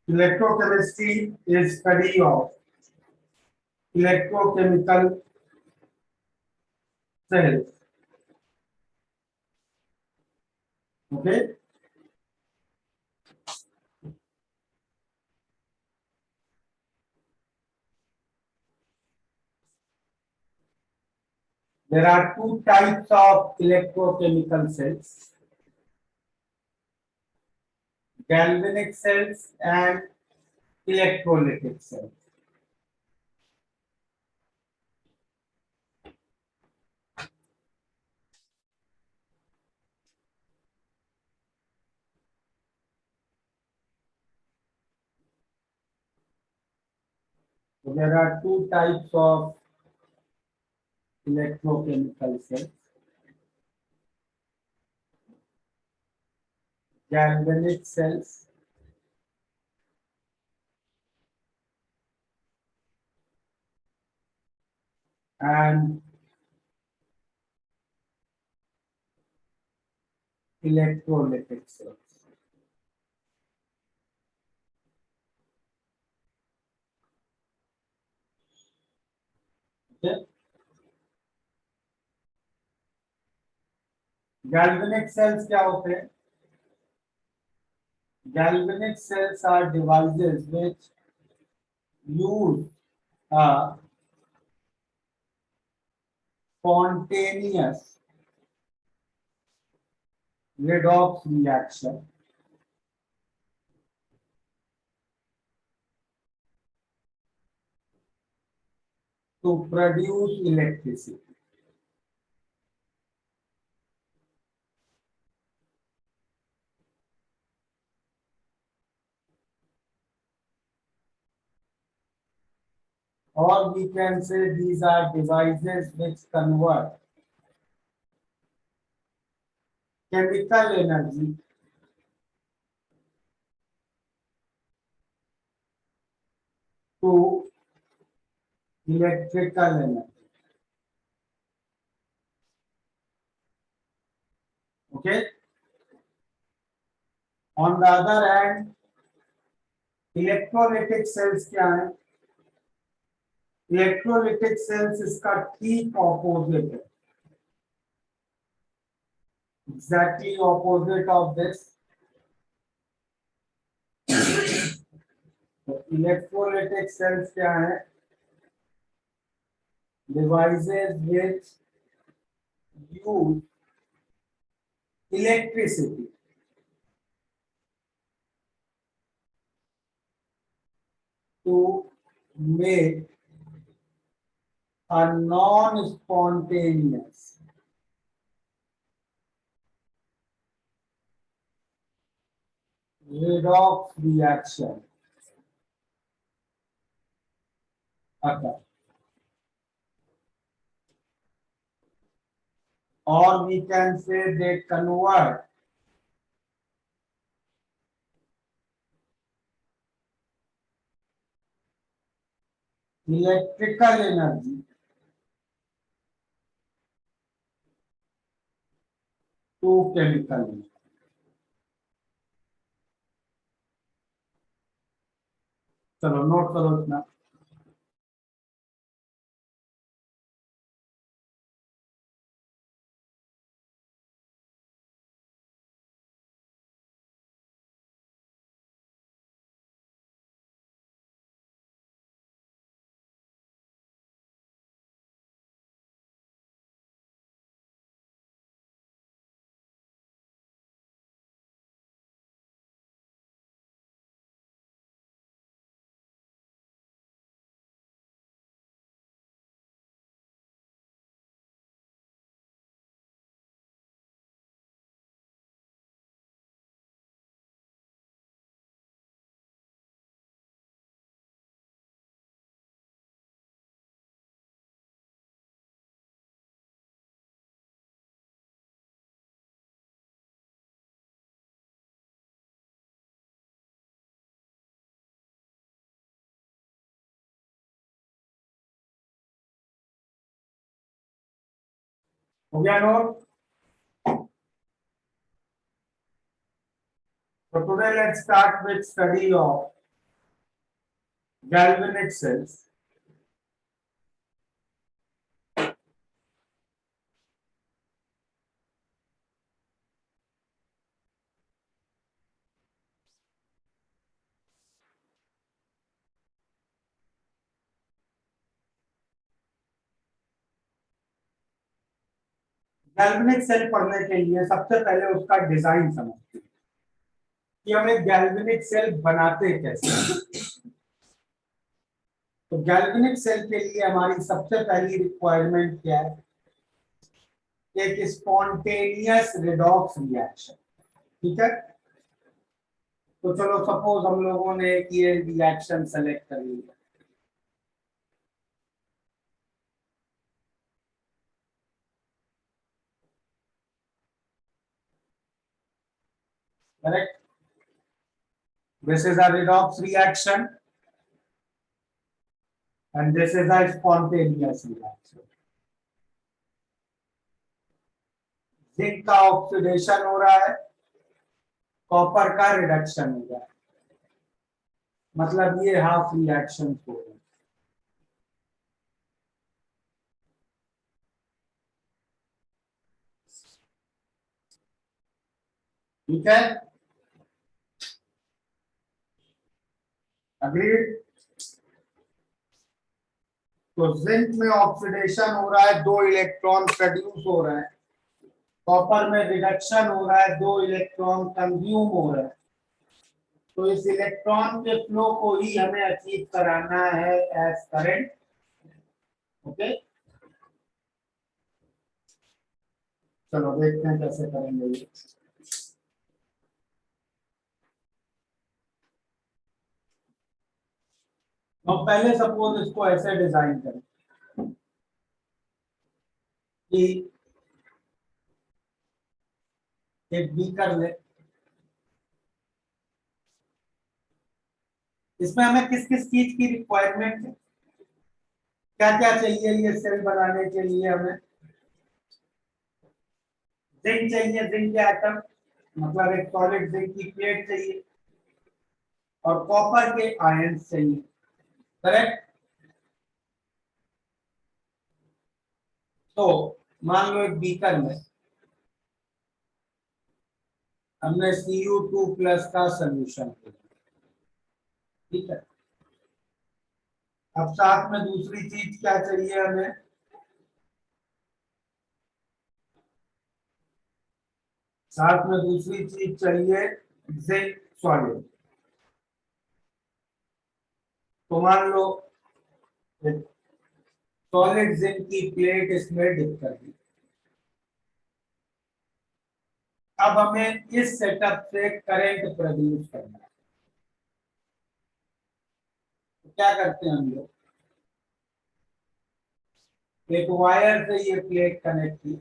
Electrochemistry is study of electrochemical cells. Okay. There are two types of electrochemical cells: galvanic cells and electrolytic cells. So there are two types of electrochemical cells: galvanic cells and electrolytic cells. Okay. Galvanic cells क्या होते हैं? Galvanic cells are devices which use a spontaneous redox reaction to produce electricity. Or we can say these are devices which convert chemical energy to electrical energy. Okay. On the other hand, electrolytic cells क्या है? Electrolytic cells इसका ठीक opposite है. Exactly opposite of this. तो electrolytic cells क्या है? Devices which use electricity to make a non-spontaneous redox reaction occur. Or we can say they convert electrical energy to chemical energy. चलो note करो इतना. हो गया note? So today let's start with study of galvanic cells galvanic cell पढ़ने के लिए सबसे पहले उसका डिजाइन समझते हैं कि हम एक गैल्वेनिक सेल बनाते कैसे हैं। तो गैल्वेनिक सेल के लिए हमारी सबसे पहली रिक्वायरमेंट क्या है? एक स्पॉन्टेनियस रिडॉक्स रिएक्शन। ठीक है, तो चलो सपोज हम लोगों ने एक ये रिएक्शन सेलेक्ट कर लिया। Correct, this is a redox reaction and this is a spontaneous reaction. Zinc का ऑक्सीडेशन हो रहा है, कॉपर का रिडक्शन हो रहा है, मतलब ये हाफ रिएक्शन हो रहे हैं। ठीक है, अग्रीड। तो जिंक में ऑक्सीडेशन हो रहा है, 2 इलेक्ट्रॉन प्रोड्यूस हो रहे हैं, कॉपर में रिडक्शन हो रहा है, 2 इलेक्ट्रॉन कंज्यूम हो रहे हैं। तो इस इलेक्ट्रॉन के फ्लो को ही हमें अचीव कराना है एज करंट। ओके, चलो देखते हैं कैसे करेंगे ये। तो पहले सपोज इसको ऐसे डिजाइन करें कि एक बीकर ले, इसमें हमें किस किस चीज की रिक्वायरमेंट है, क्या क्या चाहिए ये सेल बनाने के लिए? हमें जिंक चाहिए, जिंक के एटम, मतलब एक सॉलिड जिंक की प्लेट चाहिए, और कॉपर के आयंस चाहिए। करेक्ट। तो मान लो एक बीकर में हमने Cu2+ का सोल्यूशन किया। ठीक है, अब साथ में दूसरी चीज क्या चाहिए हमें? साथ में दूसरी चीज चाहिए जिंक सॉलिड। तो मान लो सॉलिड जिंक की प्लेट इसमें डिप कर दी। अब हमें इस सेटअप से करंट प्रोड्यूस करना है। तो क्या करते हैं हम लोग, एक वायर से ये प्लेट कनेक्ट की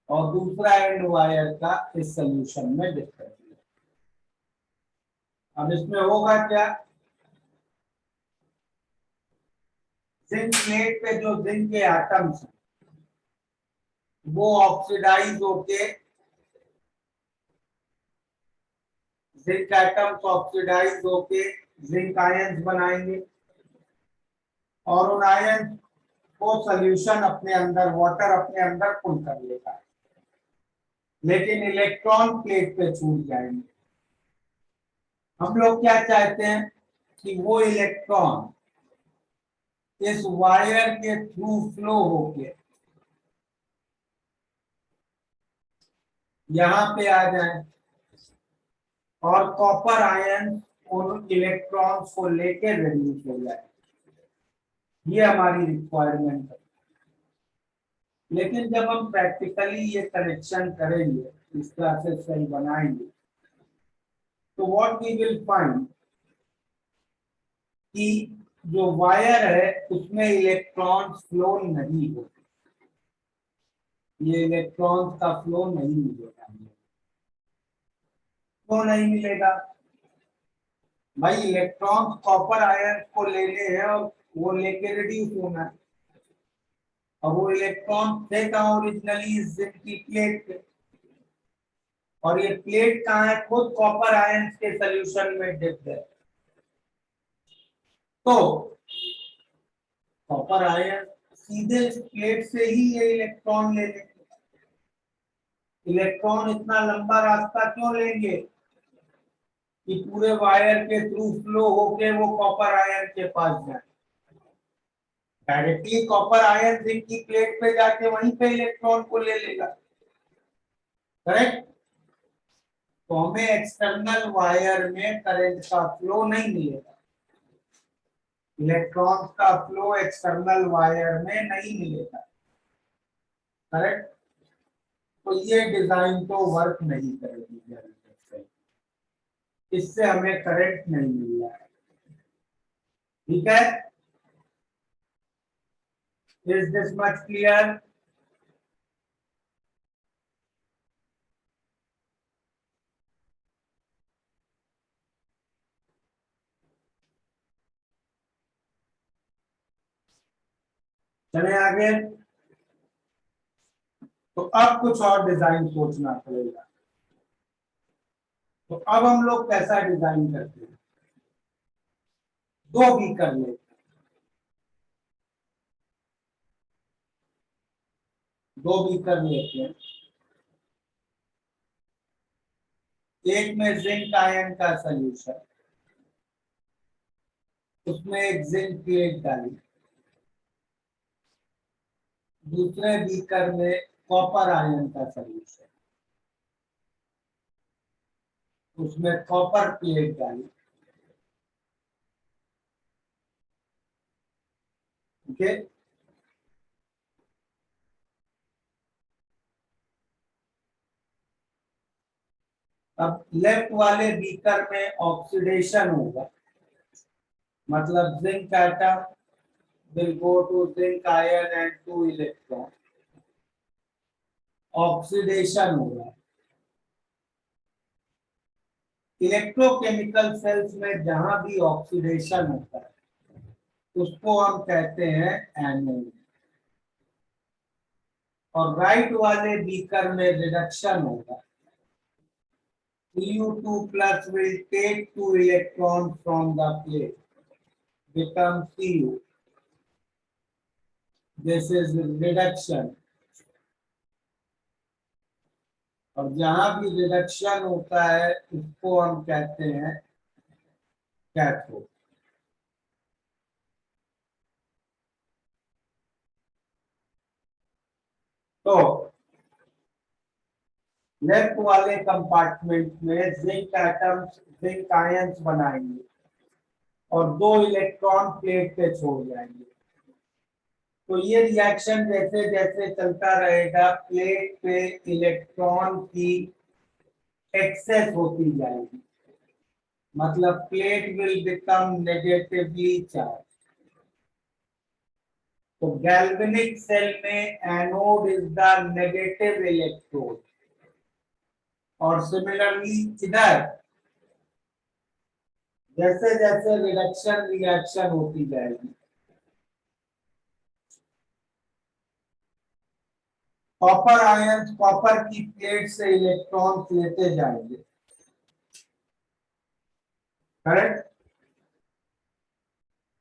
और दूसरा एंड वायर का इस सोल्यूशन में डिप कर दिया। अब इसमें होगा क्या, जिंक प्लेट पे जो जिंक के एटम्स हैं वो ऑक्सीडाइज होके, जिंक एटम्स ऑक्सीडाइज होके जिंक आयंस बनाएंगे और उन आयंस को सोल्यूशन अपने अंदर, वाटर अपने अंदर पुल कर लेगा, लेकिन इलेक्ट्रॉन प्लेट पे छूट जाएंगे। हम लोग क्या चाहते हैं कि वो इलेक्ट्रॉन इस वायर के थ्रू फ्लो होके यहाँ पे आ जाए और कॉपर आयन उन इलेक्ट्रॉन्स को लेके रिड्यूस हो जाए। ये हमारी रिक्वायरमेंट है। लेकिन जब हम प्रैक्टिकली ये कनेक्शन करेंगे, इस तरह से सेल बनाएंगे, तो व्हाट वी विल फाइंड कि जो वायर है उसमें इलेक्ट्रॉन्स फ्लो नहीं होते, ये इलेक्ट्रॉन्स का फ्लो नहीं मिलेगा। क्यों नहीं मिलेगा भाई? इलेक्ट्रॉन्स कॉपर आयन को लेने हैं और वो लेके रिड्यूस होना है। अब वो इलेक्ट्रॉन थे कहाँ ओरिजिनली? इस जिंक की प्लेट पे, और ये प्लेट कहाँ है? खुद कॉपर आयंस के सोल्यूशन में डिप है। तो कॉपर आयन सीधे इस प्लेट से ही ये इलेक्ट्रॉन ले लेंगे। इलेक्ट्रॉन इतना लंबा रास्ता क्यों लेंगे कि पूरे वायर के थ्रू फ्लो होके वो कॉपर आयन के पास जाए। डायरेक्टली कॉपर आयन जिंक की प्लेट पे जाके वहीं पे इलेक्ट्रॉन को ले लेगा, करेक्ट। तो हमें एक्सटर्नल वायर में करंट का फ्लो नहीं मिलेगा, इलेक्ट्रॉन का फ्लो एक्सटर्नल वायर में नहीं मिलेगा, करेक्ट। तो ये डिजाइन तो वर्क नहीं करेगी, इससे हमें करंट नहीं मिल रहा है, ठीक है। Is this much clear? चले आगे। तो अब कुछ और डिजाइन सोचना पड़ेगा। तो अब हम लोग कैसा डिजाइन करते हैं, दो भी कर लेते हैं, दो भी कर लेते हैं। एक में जिंक आयन का सॉल्यूशन, उसमें एक जिंक प्लेट डाली। दूसरे बीकर में कॉपर आयन का सॉल्यूशन, उसमें कॉपर प्लेट डाली। ओके, अब लेफ्ट वाले बीकर में ऑक्सीडेशन होगा, मतलब zinc atom will go to zinc ion and 2 electron, oxidation होगा। इलेक्ट्रोकेमिकल सेल्स में जहां भी ऑक्सीडेशन होता है उसको हम कहते हैं एनोड। और राइट वाले बीकर में रिडक्शन होगा, Cu2 plus will take 2 electrons from the plate, become Cu. This is reduction। और जहां भी रिडक्शन होता है उसको हम कहते हैं कैथोड। तो लेफ्ट वाले कंपार्टमेंट में जिंक एटम्स जिंक आयंस बनाएंगे और 2 इलेक्ट्रॉन प्लेट पे छोड़ जाएंगे। तो ये रिएक्शन जैसे जैसे चलता रहेगा प्लेट पे इलेक्ट्रॉन की एक्सेस होती जाएगी, मतलब plate will become negatively charge. तो गैल्वेनिक सेल में anode is the negative electrode, और सिमिलरली इधर जैसे जैसे रिडक्शन रिएक्शन होती जाएगी कॉपर आयन कॉपर की प्लेट से इलेक्ट्रॉन लेते जाएंगे, करेक्ट।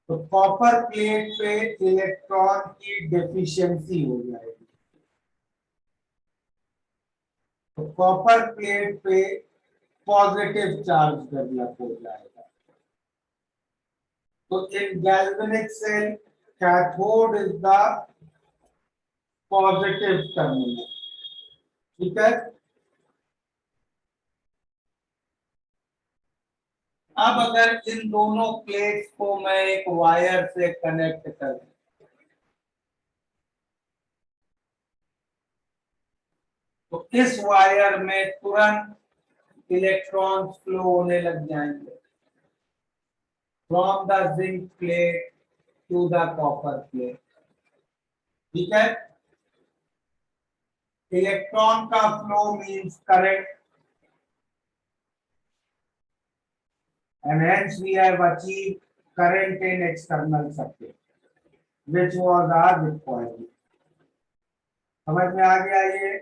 तो कॉपर प्लेट पे इलेक्ट्रॉन की डेफिशिएंसी हो जाएगी, तो कॉपर प्लेट पे पॉजिटिव चार्ज डेवलप हो जाएगा। तो in galvanic cell cathode is the positive terminal, ठीक है। अब अगर इन दोनों प्लेट्स को मैं एक वायर से कनेक्ट कर दूं तो इस वायर में तुरंत इलेक्ट्रॉन फ्लो होने लग जाएंगे from the zinc plate to the copper plate, ठीक है। इलेक्ट्रॉन का flow means current, and hence we have achieved current in external circuit, which was our requirement। समझ में आ गया ये?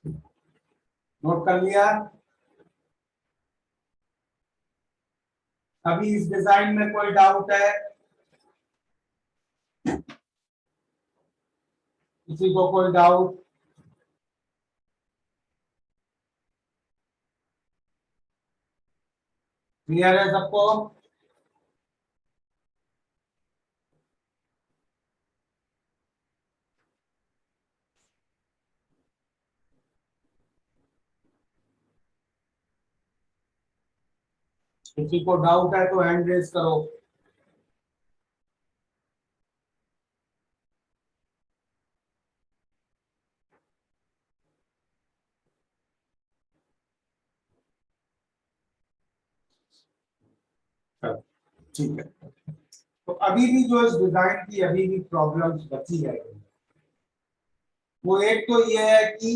नोट कर लिया? अभी इस डिजाइन में कोई डाउट है? किसी को कोई डाउट? क्लियर है सबको? किसी को डाउट है तो हैंड रेज करो। ठीक है, तो अभी भी जो इस डिजाइन की अभी भी प्रॉब्लम्स बची है, वो एक तो ये है कि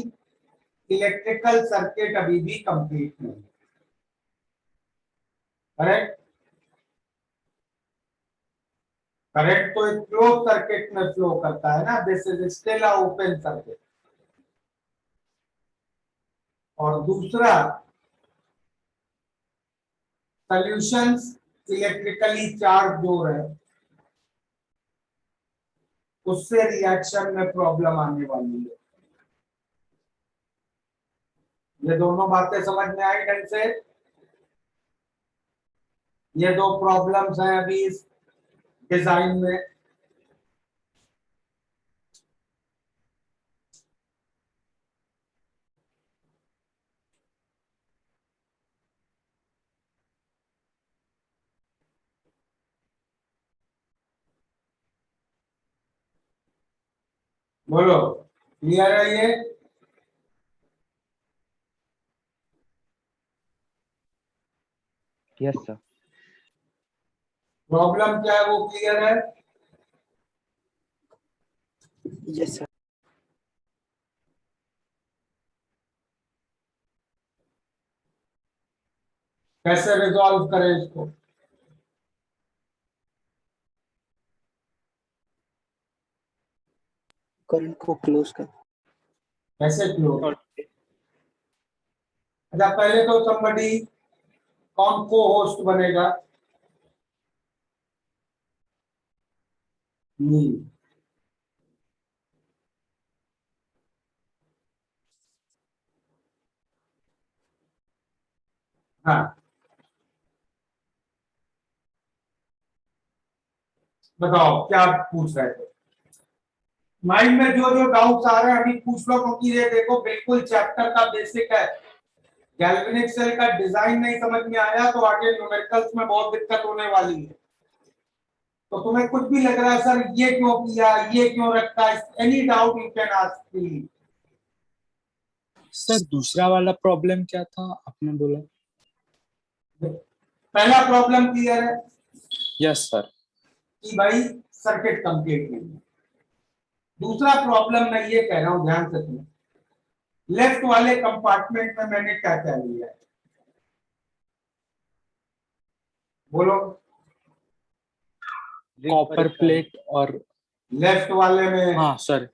इलेक्ट्रिकल सर्किट अभी भी कंप्लीट नहीं। करेक्ट? करंट तो एक क्लोज सर्किट में फ्लो करता है ना, this is still a open circuit. और दूसरा, सॉल्यूशंस इलेक्ट्रिकली चार्ज जो है उससे रिएक्शन में प्रॉब्लम आने वाली है। ये दोनों बातें समझ में आई ढंग से? ये दो प्रॉब्लम्स हैं अभी इस डिजाइन में। बोलो, क्लियर है ये? Yes sir. प्रॉब्लम क्या है वो क्लियर है? Yes sir. कैसे रिजॉल्व करें इसको? करंट को क्लोज कर। कैसे क्लोज? अच्छा, पहले तो somebody, कौन को होस्ट बनेगा? हाँ, बताओ क्या पूछ रहे थे? माइंड में जो जो डाउट्स आ रहे हैं अभी पूछ लो, क्योंकि ये देखो बिल्कुल चैप्टर का बेसिक है। गैल्वेनिक सेल का डिजाइन नहीं समझ में आया तो आगे न्यूमेरिकल्स में बहुत दिक्कत होने वाली है। तो तुम्हें कुछ भी लग रहा है सर ये क्यों किया, ये क्यों रखा, any doubt you can ask please. Sir दूसरा वाला प्रॉब्लम क्या था आपने बोला? पहला प्रॉब्लम क्लियर है यस सर। कि भाई सर्किट कंप्लीट नहीं है। दूसरा प्रॉब्लम मैं ये कह रहा हूं, ध्यान से सुनो। लेफ्ट वाले कंपार्टमेंट में मैंने क्या क्या लिया है, बोलो। कॉपर प्लेट और लेफ्ट वाले में हाँ सर,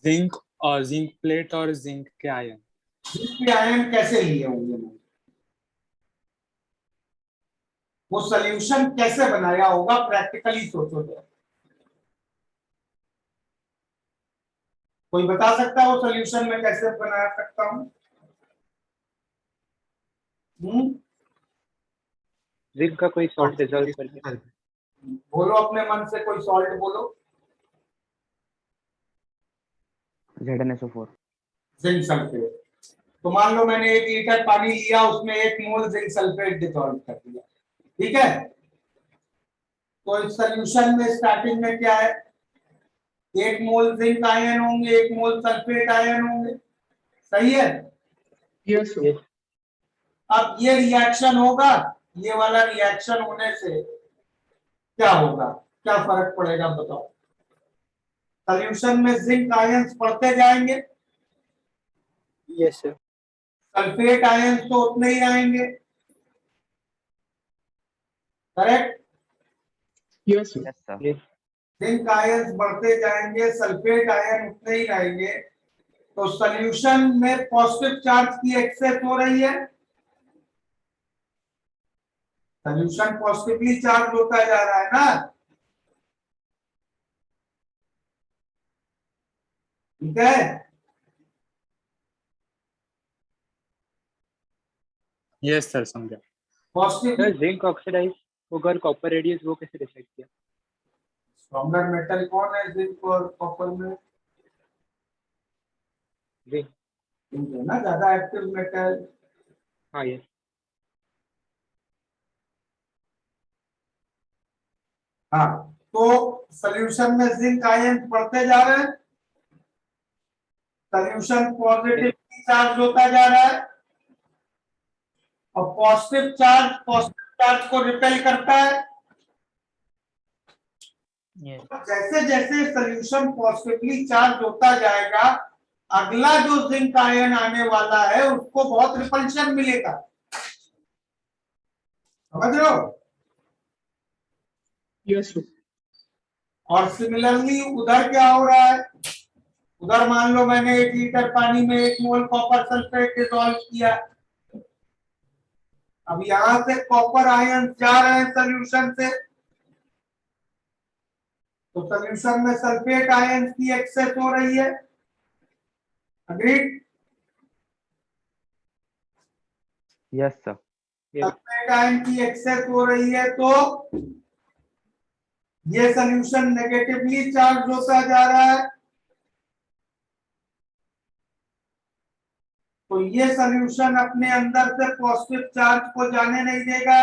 जिंक और जिंक प्लेट और जिंक के आयन। जिंक के आयन कैसे लिए होंगे मैंने? वो सोल्यूशन कैसे बनाया होगा, प्रैक्टिकली सोचो तो। कोई बता सकता है वो सोल्यूशन में कैसे बना सकता हूं? जिंक का कोई सॉल्ट डिसॉल्व करके। बोलो अपने मन से, कोई सॉल्ट बोलो। ZnSO4। Zinc sulphate. तो मान लो मैंने 1 लीटर पानी लिया, उसमें 1 मोल जिंक सल्फेट डिसॉल्व कर दिया, ठीक है? तो इस सोल्यूशन में स्टार्टिंग में क्या है? 1 मोल जिंक आयन होंगे, 1 मोल सल्फेट आयन होंगे, सही है? Yes sir. अब ये रिएक्शन होगा, ये वाला रिएक्शन होने से क्या होगा, क्या फर्क पड़ेगा बताओ? सोल्यूशन में जिंक आयंस बढ़ते जाएंगे, यस सर। सल्फेट आयंस तो उतने ही आएंगे, correct? Yes sir. Zinc ions बढ़ते जाएंगे, सल्फेट आयन उतने ही रहेंगे। तो सॉल्यूशन में पॉजिटिव चार्ज की एक्सेस हो रही है, सॉल्यूशन पॉजिटिवली चार्ज होता जा रहा है ना, ठीक है। यस सर, समझा। पॉजिटिव सर जिंक ऑक्सीडाइज होकर कॉपर रेडियस वो कैसे डिसाइड किया? स्ट्रॉन्गर मेटल कौन है जिंक और कॉपर में? जिंक। जिंक है ना ज्यादा एक्टिव मेटल। हाँ ये। हाँ, तो सॉल्यूशन में जिंक आयन बढ़ते जा रहे हैं, सॉल्यूशन पॉजिटिव चार्ज होता जा रहा है, और पॉजिटिव चार्ज को रिपेल करता है। जैसे जैसे सॉल्यूशन पॉजिटिवली चार्ज होता जाएगा, अगला जो जिंक आयन आने वाला है उसको बहुत रिपल्शन मिलेगा, समझ रहे हो? Yes sir. और सिमिलरली उधर क्या हो रहा है, उधर मान लो मैंने 1 लीटर पानी में 1 मोल कॉपर सल्फेट डिसॉल्व किया, अब यहां से कॉपर आयन जा रहे हैं सॉल्यूशन से, तो सॉल्यूशन में सल्फेट आयन की एक्सेस हो रही है, agreed? Yes sir. Sulphate ion की एक्सेस हो रही है, तो ये सॉल्यूशन नेगेटिवली चार्ज होता जा रहा है, तो ये सॉल्यूशन अपने अंदर से पॉजिटिव चार्ज को जाने नहीं देगा,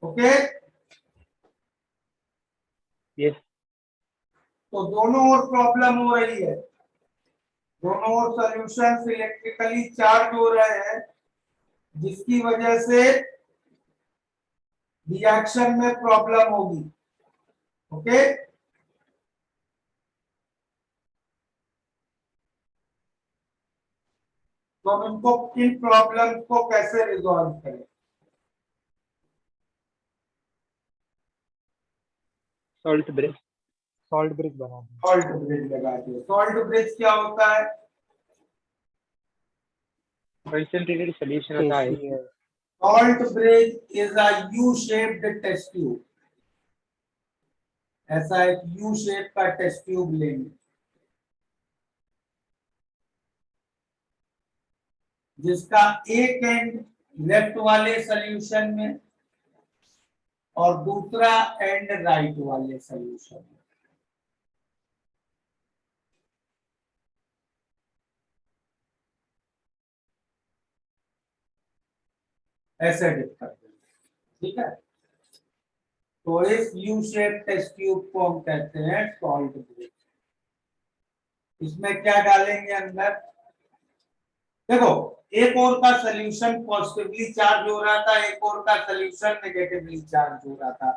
ओके। यस। तो दोनों ओर प्रॉब्लम हो रही है, दोनों ओर सॉल्यूशन इलेक्ट्रिकली चार्ज हो रहे हैं, जिसकी वजह से रिएक्शन में प्रॉब्लम होगी, ओके। तो हम इनको इन प्रॉब्लम को कैसे रिजॉल्व करें? Salt bridge. सॉल्ट ब्रिज बना दो। सॉल्ट ब्रिज लगाते हैं। सॉल्ट ब्रिज क्या होता है? कंसंट्रेटेड सॉल्यूशन होता है। Salt bridge is a U shaped test tube, ऐसा एक यू शेप का टेस्ट ट्यूब लेंगे, जिसका एक एंड लेफ्ट वाले सॉल्यूशन में और दूसरा एंड राइट वाले सॉल्यूशन में, ऐसे डिप कर देंगे, ठीक है। तो इस यू शेप टेस्ट ट्यूब को हम कहते हैं सॉल्ट ब्रिज। इसमें क्या डालेंगे अंदर? देखो, एक और का सॉल्यूशन पॉजिटिवली चार्ज हो रहा था, एक और का सॉल्यूशन नेगेटिवली चार्ज हो रहा था,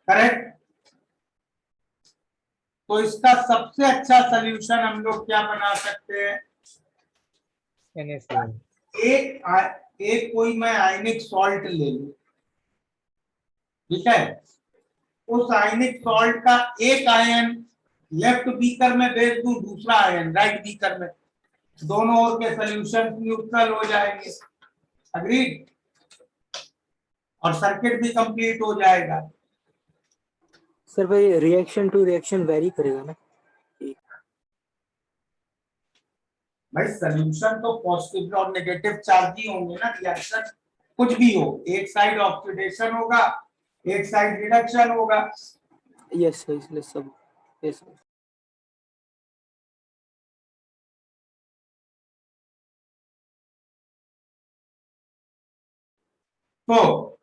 करेक्ट? तो इसका सबसे अच्छा सॉल्यूशन हम लोग क्या बना सकते हैं? NaCl। एक कोई मैं आयनिक सॉल्ट ले लूं, ठीक है, उस आयनिक सॉल्ट का एक आयन लेफ्ट बीकर में भेज दूं, दूसरा आयन राइट बीकर में, दोनों ओर के सॉल्यूशन न्यूट्रल हो जाएंगे, अग्रीड? और सर्किट भी कंप्लीट हो जाएगा। सर भाई रिएक्शन टू रिएक्शन वेरी करेगा ना? भाई सॉल्यूशन तो पॉजिटिव और नेगेटिव चार्ज ही होंगे ना, रिएक्शन कुछ भी हो, एक साइड ऑक्सीडेशन होगा, एक साइड रिडक्शन होगा। यस सर, इसलिए सब। Yes sir. तो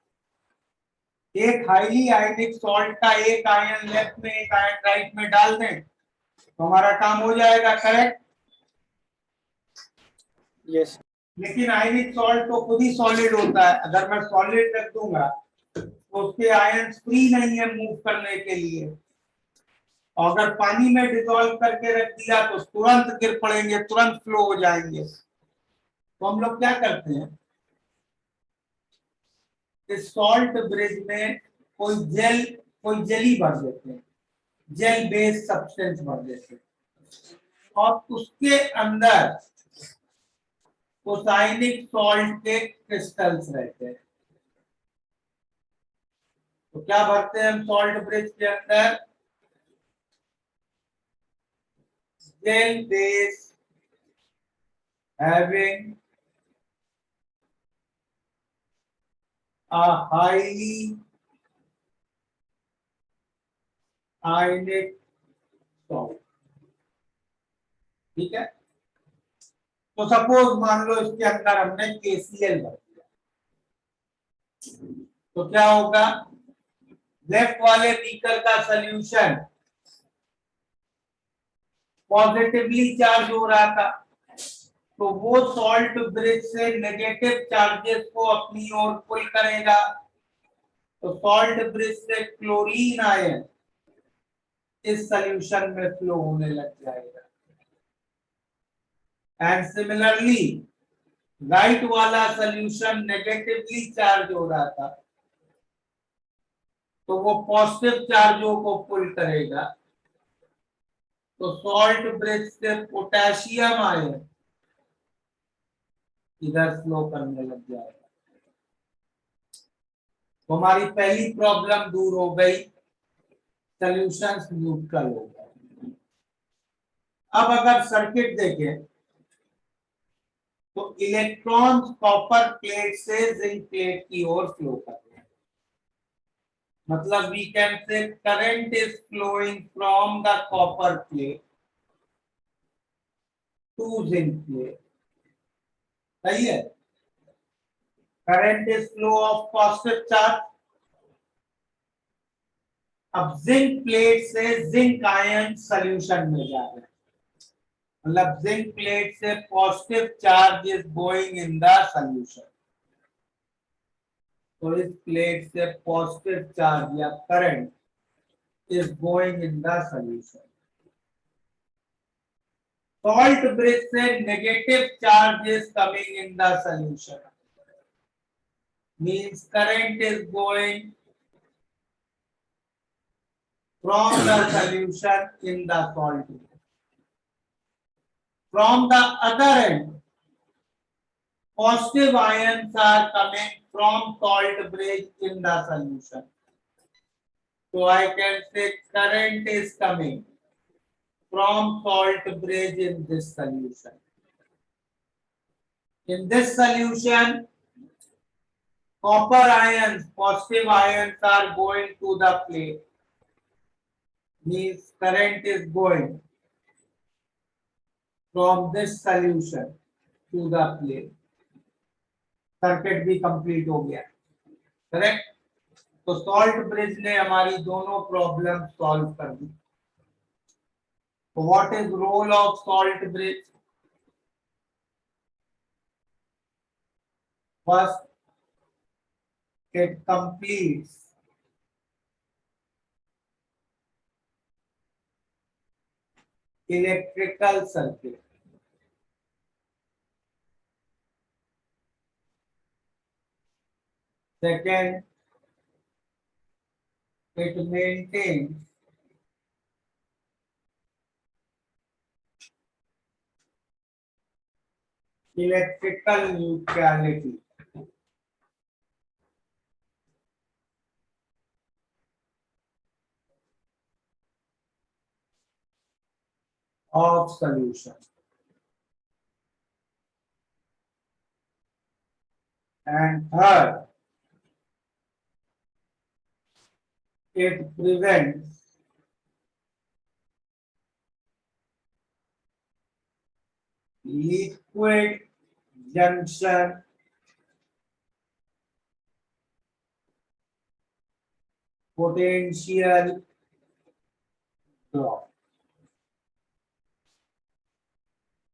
एक हाईली आयनिक सॉल्ट का एक आयन लेफ्ट में एक आयन राइट में डाल दें तो हमारा काम हो जाएगा, करेक्ट? यस। लेकिन आयनिक सॉल्ट तो खुद ही सॉलिड होता है, अगर मैं सॉलिड रख दूंगा तो उसके आयन फ्री नहीं है मूव करने के लिए, और अगर पानी में डिसॉल्व करके रख दिया तो तुरंत गिर पड़ेंगे, तुरंत फ्लो हो जाएंगे। तो हम लोग क्या करते हैं, इस सॉल्ट ब्रिज में कोई जेली भर देते हैं, जेल बेस्ड सब्सटेंस भर देते हैं, और उसके अंदर ओसाइनिक सॉल्ट के क्रिस्टल्स रहते हैं। तो क्या भरते हैं हम सॉल्ट ब्रिज के अंदर? zinc base having a highly ionic salt। ठीक है, तो सपोज मान लो इसके अंदर हमने KCl भर दिया, तो क्या होगा? लेफ्ट वाले बीकर का सॉल्यूशन पॉजिटिवली चार्ज हो रहा था, तो वो सॉल्ट ब्रिज से नेगेटिव चार्जेस को अपनी ओर पुल करेगा, तो सॉल्ट ब्रिज से क्लोरीन आयन इस सॉल्यूशन में फ्लो होने लग जाएगा। एंड सिमिलरली राइट वाला सॉल्यूशन नेगेटिवली चार्ज हो रहा था, तो वो पॉजिटिव चार्जों को पुल करेगा, तो सॉल्ट ब्रिज से पोटेशियम आयन इधर फ्लो करने लग जाएगा। तो हमारी पहली प्रॉब्लम दूर हो गई, सॉल्यूशंस न्यूट्रल हो गए। अब अगर सर्किट देखें तो इलेक्ट्रॉन्स कॉपर प्लेट से जिंक प्लेट की ओर फ्लो कर रहे हैं, मतलब we can say current is flowing from the copper plate to zinc plate. सही है, current is flow of positive charge. अब जिंक प्लेट से जिंक आयन सॉल्यूशन में जा रहे हैं, मतलब जिंक प्लेट से positive charge is going in the solution, तो इस प्लेट से पॉजिटिव चार्ज या current is going in the solution. Salt bridge से negative charge is coming in the solution, means current is going from the solution in the salt bridge. From the other end, positive ions are coming from salt bridge in the solution. So I can say current is coming from salt bridge in this solution. In this solution, copper ions, positive ions are going to the plate. Means current is going from this solution to the plate. Circuit भी complete हो गया, correct. तो salt bridge ने हमारी दोनों problem solve कर दी। What is role of salt bridge? First, it completes electrical circuit. Second, it maintains electrical neutrality. Of solution. And third, it prevents liquid junction potential drop.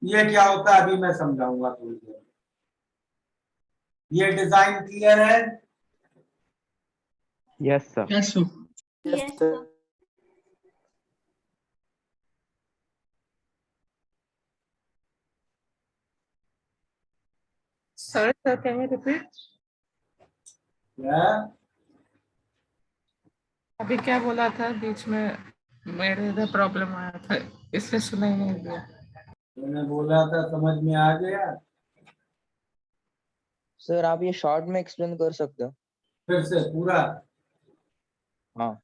ये क्या होता है अभी मैं समझाऊंगा थोड़ी देर। ये डिजाइन क्लियर है? Yes sir. Yes, sir. Yes, sir. Sorry, sir, can you repeat? क्या? अभी क्या बोला था बीच में, मेरे इधर प्रॉब्लम आया था। इसलिए सुनाई नहीं दिया। मैंने बोला था, समझ में आ गया? सर आप ये शॉर्ट में एक्सप्लेन कर सकते हो? फिर से पूरा हाँ।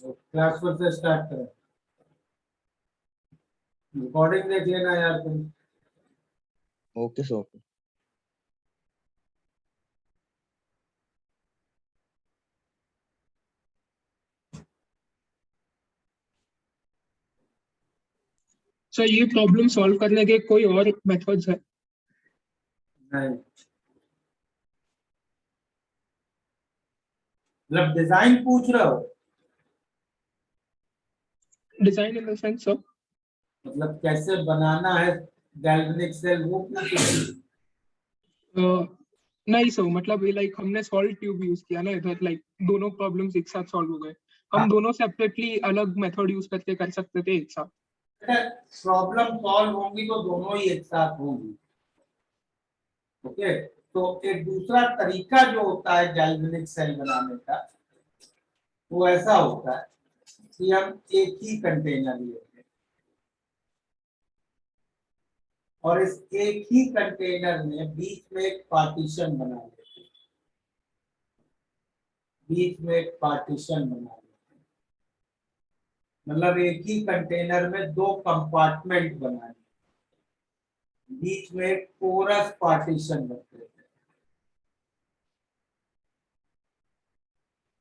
क्लास फिर से स्टार्ट करें। रिकॉर्डिंग देख लेना यार तुम। Okay sir, okay. सर ये प्रॉब्लम सॉल्व करने के कोई और मेथड्स है? नहीं, मतलब डिजाइन पूछ रहे हो? Design in the sense sir? मतलब कैसे बनाना है गैल्वेनिक सेल, वो पूछ रहे हो? नहीं सर, मतलब ये लाइक हमने सॉल्व ट्यूब यूज किया ना इधर, लाइक दोनों प्रॉब्लम्स एक साथ सॉल्व हो गए। हम दोनों सेपरेटली अलग मेथड यूज करके कर सकते थे एक साथ। प्रॉब्लम सॉल्व होंगी तो दोनों ही एक साथ होंगी। ओके, तो एक दूसरा तरीका जो होता है गैल्वेनिक सेल बनाने का, वो ऐसा होता है कि हम एक ही कंटेनर लेते हैं और इस एक ही कंटेनर में बीच में एक पार्टीशन बना लेते हैं। बीच में एक पार्टीशन बना लेते हैं, मतलब एक ही कंटेनर में दो कंपार्टमेंट बना लेते हैं, बीच में एक पोरस पार्टीशन रख देते हैं।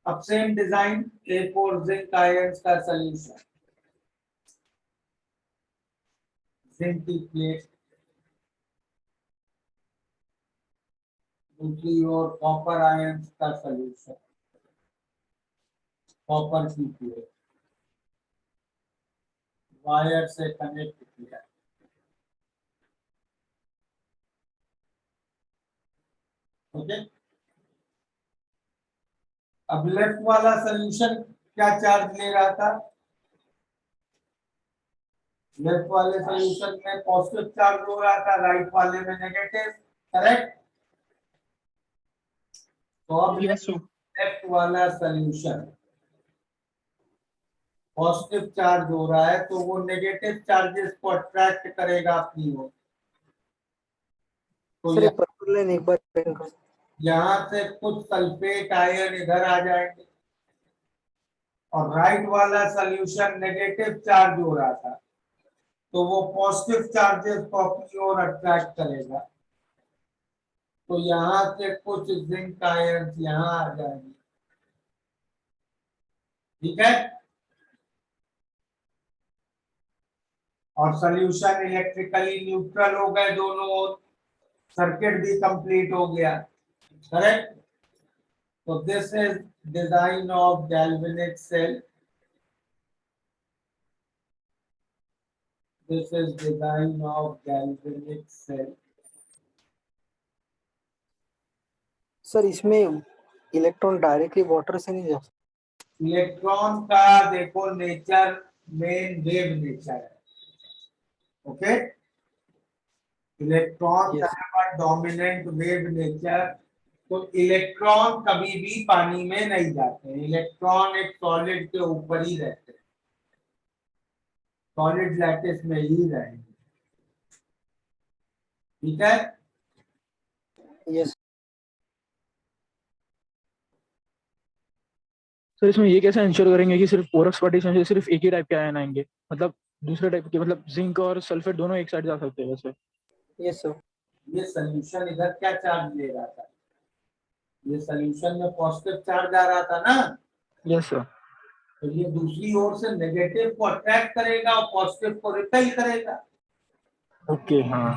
अब सेम डिजाइन, एक और जिंक आयंस का सॉल्यूशन, जिंक की प्लेट, दूसरी ओर कॉपर आयंस का सॉल्यूशन, कॉपर की प्लेट, वायर से कनेक्ट किया। ओके, अब लेफ्ट वाला सॉल्यूशन क्या चार्ज ले रहा था? लेफ्ट वाले सॉल्यूशन में पॉजिटिव चार्ज हो रहा था, राइट वाले में नेगेटिव, करेक्ट? तो अब यस सर। लेफ्ट वाला सॉल्यूशन पॉजिटिव चार्ज हो रहा है तो वो नेगेटिव चार्जेस को अट्रैक्ट करेगा अपनी ओर। तो सर ये पर्पल लाइन एक बार explain कर। यहाँ से कुछ सल्फेट आयन इधर आ जाएंगे और राइट वाला सॉल्यूशन नेगेटिव चार्ज हो रहा था तो वो पॉजिटिव चार्जेस को अपनी ओर अट्रैक्ट करेगा। तो यहाँ से कुछ जिंक आयन यहाँ आ जाएंगे, ठीक है? और सॉल्यूशन इलेक्ट्रिकली न्यूट्रल हो गए दोनों ओर, सर्किट भी कंप्लीट हो गया, करेक्ट? तो this is design of galvanic cell. This is design of galvanic cell. Sir इसमें इलेक्ट्रॉन डायरेक्टली वाटर से नहीं जा सकता? इलेक्ट्रॉन का देखो नेचर मेन वेव नेचर है, ओके? Electron Yes. का डोमिनेंट वेव नेचर। तो इलेक्ट्रॉन कभी भी पानी में नहीं जाते हैं, इलेक्ट्रॉन एक सॉलिड के ऊपर ही रहते हैं, सॉलिड लैटिस में ही रहेंगे, ठीक है? यस। सर इसमें ये कैसे इंश्योर करेंगे कि सिर्फ पोरस पार्टीशन से सिर्फ एक ही टाइप के आयन आएंगे, मतलब दूसरे टाइप के, मतलब जिंक और सल्फेट दोनों एक साइड जा सकते हैं वैसे? Yes sir. ये सोल्यूशन इधर क्या चार्ज ले रहा था? ये सोल्यूशन में पॉजिटिव चार्ज आ रहा था ना, यस सर। तो ये दूसरी ओर से नेगेटिव को अट्रैक्ट करेगा और पॉजिटिव को रिपेल करेगा। ओके हाँ।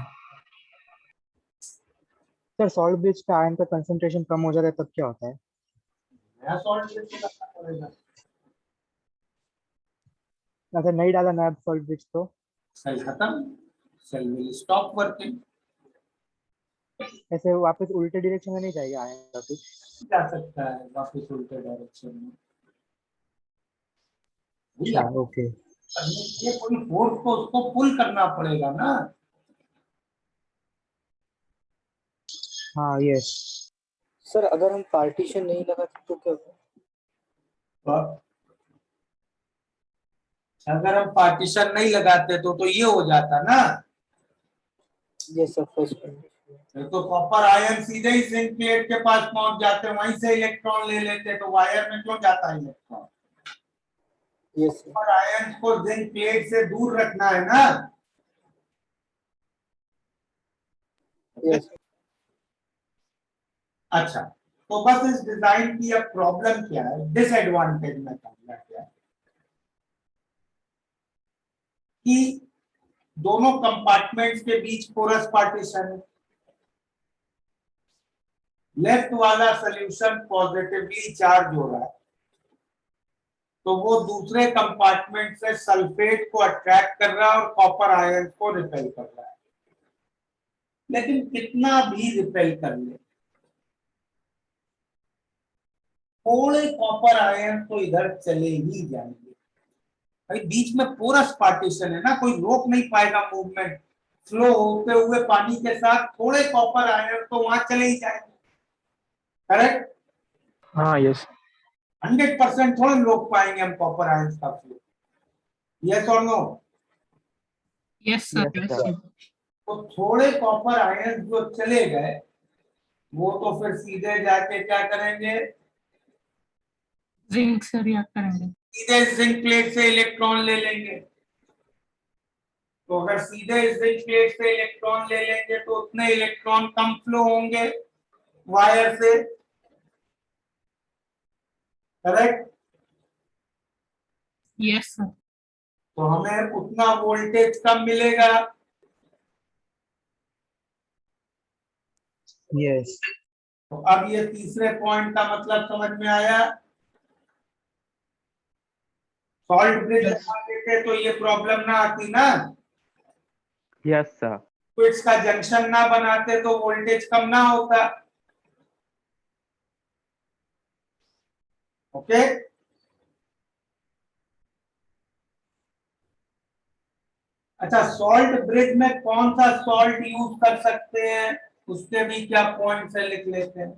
सर सॉल्ट ब्रिज का आयन का कंसंट्रेशन कम हो जाता है तब क्या होता है? नया सॉल्ट ब्रिज करना पड़ेगा। अगर नहीं डाला नया सॉल्ट ब्रिज तो सेल खत्म, सेल विल स्टॉप वर्किंग। ऐसे वापस उल्टे डायरेक्शन में नहीं जाएगा आयन वापस? जा सकता है वापस उल्टे डायरेक्शन में, अच्छा ओके। करने के लिए कोई फोर्स को उसको पुल करना पड़ेगा ना। हाँ यस। सर अगर हम पार्टीशन नहीं लगाते तो क्या होगा? तो अगर हम पार्टीशन नहीं लगाते तो ये हो जाता ना, Yes, sir. First condition. तो कॉपर आयन सीधे ही जिंक प्लेट के पास पहुंच जाते, वहीं से इलेक्ट्रॉन ले लेते, तो वायर में क्यों जाता electron? Yes, sir. Copper ion को जिंक प्लेट से दूर रखना है ना। Yes. अच्छा, तो बस इस डिजाइन की अब प्रॉब्लम क्या है, डिसएडवांटेज में समझना क्या है कि दोनों कंपार्टमेंट्स के बीच पोरस पार्टीशन है। लेफ्ट वाला सॉल्यूशन पॉजिटिवली चार्ज हो रहा है, तो वो दूसरे कंपार्टमेंट से सल्फेट को अट्रैक्ट कर रहा है और कॉपर आयन को रिपेल कर रहा है। लेकिन कितना भी रिपेल कर ले, थोड़े कॉपर आयन तो इधर चले ही जाएंगे। भाई बीच में पोरस पार्टीशन है ना, कोई रोक नहीं पाएगा मूवमेंट, फ्लो होते हुए पानी के साथ थोड़े कॉपर आयन तो वहां चले ही जाएंगे। करेक्ट? हाँ यस 100% थोड़े रोक पाएंगे हम कॉपर आयन का फ्लो। यस और no? Yes, sir. Yes, Yes, sir. sir. तो थोड़े कॉपर आयन जो चले गए वो तो फिर सीधे जाके क्या करेंगे, Zinc से react करेंगे. सीधे जिंक प्लेट से इलेक्ट्रॉन ले लेंगे। तो अगर सीधे जिंक प्लेट से इलेक्ट्रॉन ले लेंगे तो उतने इलेक्ट्रॉन कम फ्लो होंगे वायर से। करेक्ट? Yes, sir. तो हमें उतना वोल्टेज कम मिलेगा। Yes. तो अब ये तीसरे पॉइंट का मतलब समझ में आया। Salt bridge Yes. लगा देते तो ये प्रॉब्लम ना आती ना, Yes, sir. क्विट्स का जंक्शन ना बनाते तो वोल्टेज कम ना होता। ओके? अच्छा, सॉल्ट ब्रिज में कौन सा सॉल्ट यूज कर सकते हैं, उसके भी क्या पॉइंट्स है लिख लेते हैं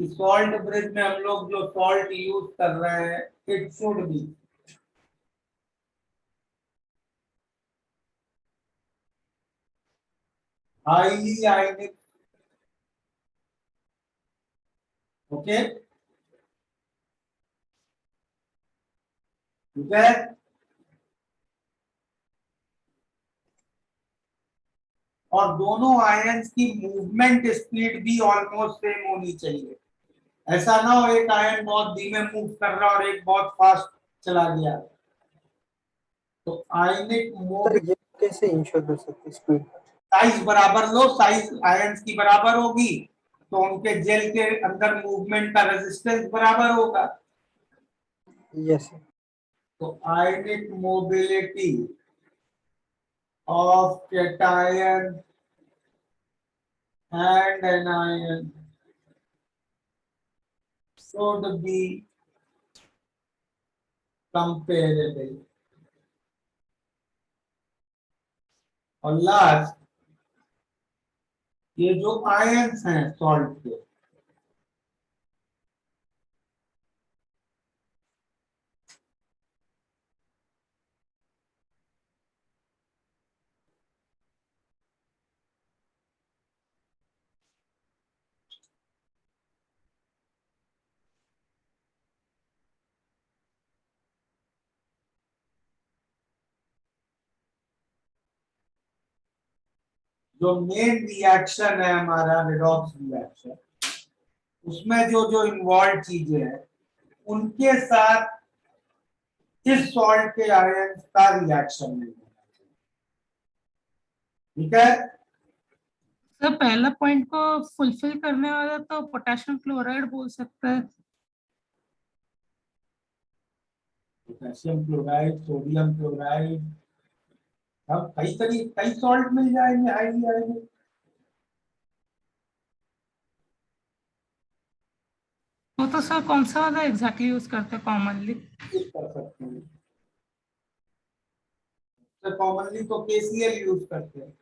कि सॉल्ट ब्रिज में हम लोग जो सॉल्ट यूज कर रहे हैं it should be highly ionic. Okay, ठीक है। और दोनों आयंस की मूवमेंट स्पीड भी ऑलमोस्ट सेम होनी चाहिए। ऐसा ना हो एक आयन बहुत धीमे मूव कर रहा और एक बहुत फास्ट चला गया। तो आयनिक सर मूव ये कैसे इंश्योर कर सकते स्पीड? साइज बराबर लो, साइज आयंस की बराबर होगी तो उनके जेल के अंदर मूवमेंट का रेजिस्टेंस बराबर होगा। Yes sir. तो ionic mobility of cation and anion should be comparable। और लास्ट, ये जो आयंस हैं सॉल्ट के, जो मेन रिएक्शन है हमारा रेडॉक्स रिएक्शन, उसमें जो जो इन्वॉल्व चीजें हैं उनके साथ इस सॉल्ट के आयंस का रिएक्शन नहीं होना चाहिए। ठीक है? सर पहला पॉइंट को फुलफिल करने वाला तो पोटेशियम क्लोराइड बोल सकते हैं. पोटेशियम क्लोराइड, सोडियम क्लोराइड, अब कई सॉल्ट मिल जाएंगे हाईली आयनिक। तो सर कौन सा वाला एग्जैक्टली यूज करते हैं कॉमनली? यूज कर सकते हैं, तो कॉमनली तो KCl यूज करते हैं।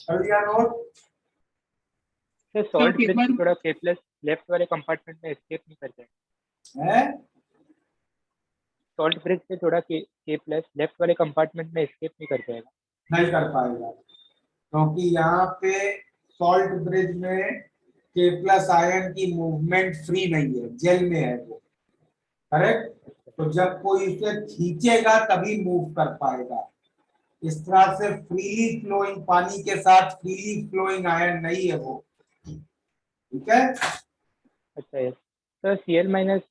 कर लिया नोट? सर सॉल्ट एक ब्रिज बार- थोड़ा के प्लस लेफ्ट वाले कंपार्टमेंट में एस्केप नहीं कर जाएगा। है सॉल्ट ब्रिज से थोड़ा के प्लस लेफ्ट वाले कंपार्टमेंट में एस्केप नहीं कर जाएगा। नहीं कर पाएगा, क्योंकि यहाँ पे सॉल्ट ब्रिज में के प्लस आयन की मूवमेंट फ्री नहीं है, जेल में है वो, करेक्ट। तो जब कोई उसे खींचेगा तभी मूव कर पाएगा। इस तरह से फ्रीली फ्लोइंग पानी के साथ फ्रीली फ्लोइंग आयन नहीं है वो, ठीक है। अच्छा yes sir, Cl minus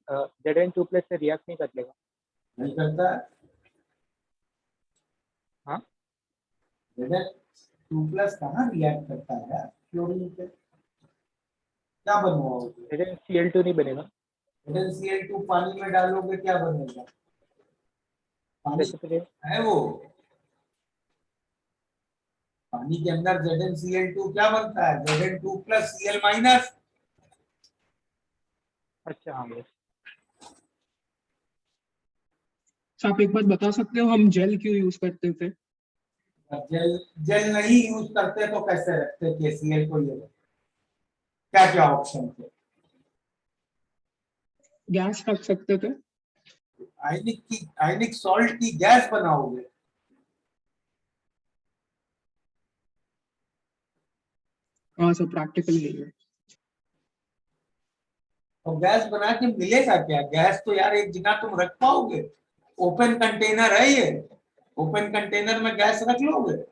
Zn2 plus से रिएक्ट नहीं कर लेगा। नहीं करता है। हाँ टू प्लस कहाँ रिएक्ट करता है यार क्लोरीन पे, क्या बनवाओगे? Zn Cl2 नहीं बनेगा। Cl2 पानी में डालोगे क्या बनेगा? पानी प्रेसिपिटेट। है वो, पानी के अंदर ZnCl2 क्या बनता है? Zn2 plus Cl minus. अच्छा हाँ यस। तो आप एक बार बता सकते हो हम जेल क्यों यूज करते थे? जेल जेल नहीं यूज करते तो कैसे रखते KCl को? ये क्या क्या ऑप्शन थे? गैस रख सकते थे। आयनिक सॉल्ट की गैस बनाओगे? हाँ सर, प्रैक्टिकल नहीं है। और गैस बना के मिलेगा क्या? गैस तो यार एक जगह तुम रख पाओगे? ओपन कंटेनर है ये, ओपन कंटेनर में गैस रख लोगे?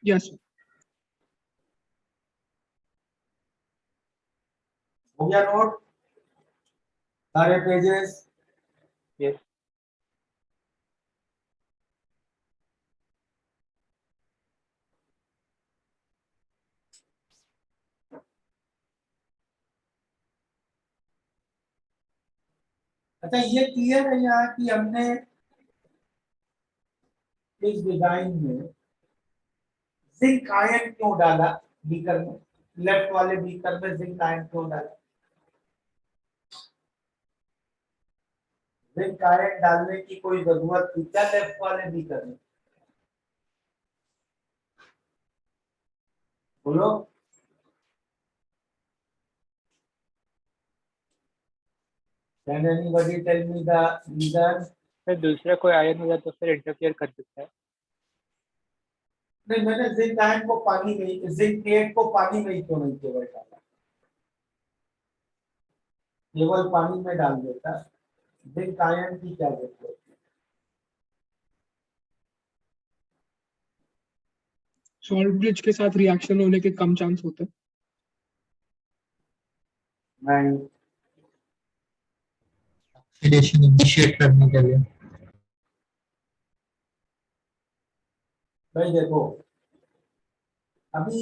यस हो गया नोट सारे पेजेस? यस अच्छा ये क्लियर है यहाँ कि हमने इस डिजाइन में जिंक आयन क्यों डाला बीकर में? लेफ्ट वाले बीकर में जिंक आयन क्यों डाला? जिंक आयन डालने की कोई जरूरत थी क्या लेफ्ट वाले बीकर में? बोलो। Can anybody tell me the reason? Sir दूसरा कोई आयन होगा तो फिर इंटरफेयर कर सकता है। नहीं, मैंने जिंक आयन को पानी में, जिंक प्लेट को पानी में क्यों नहीं केवल डाला? केवल पानी में डाल देता, जिंक आयन की क्या जरूरत है? सॉल्ट ब्रिज के साथ रिएक्शन होने के कम चांस होते हैं। नहीं, ऑक्सीडेशन इनिशिएट करने के लिए। भाई देखो, अभी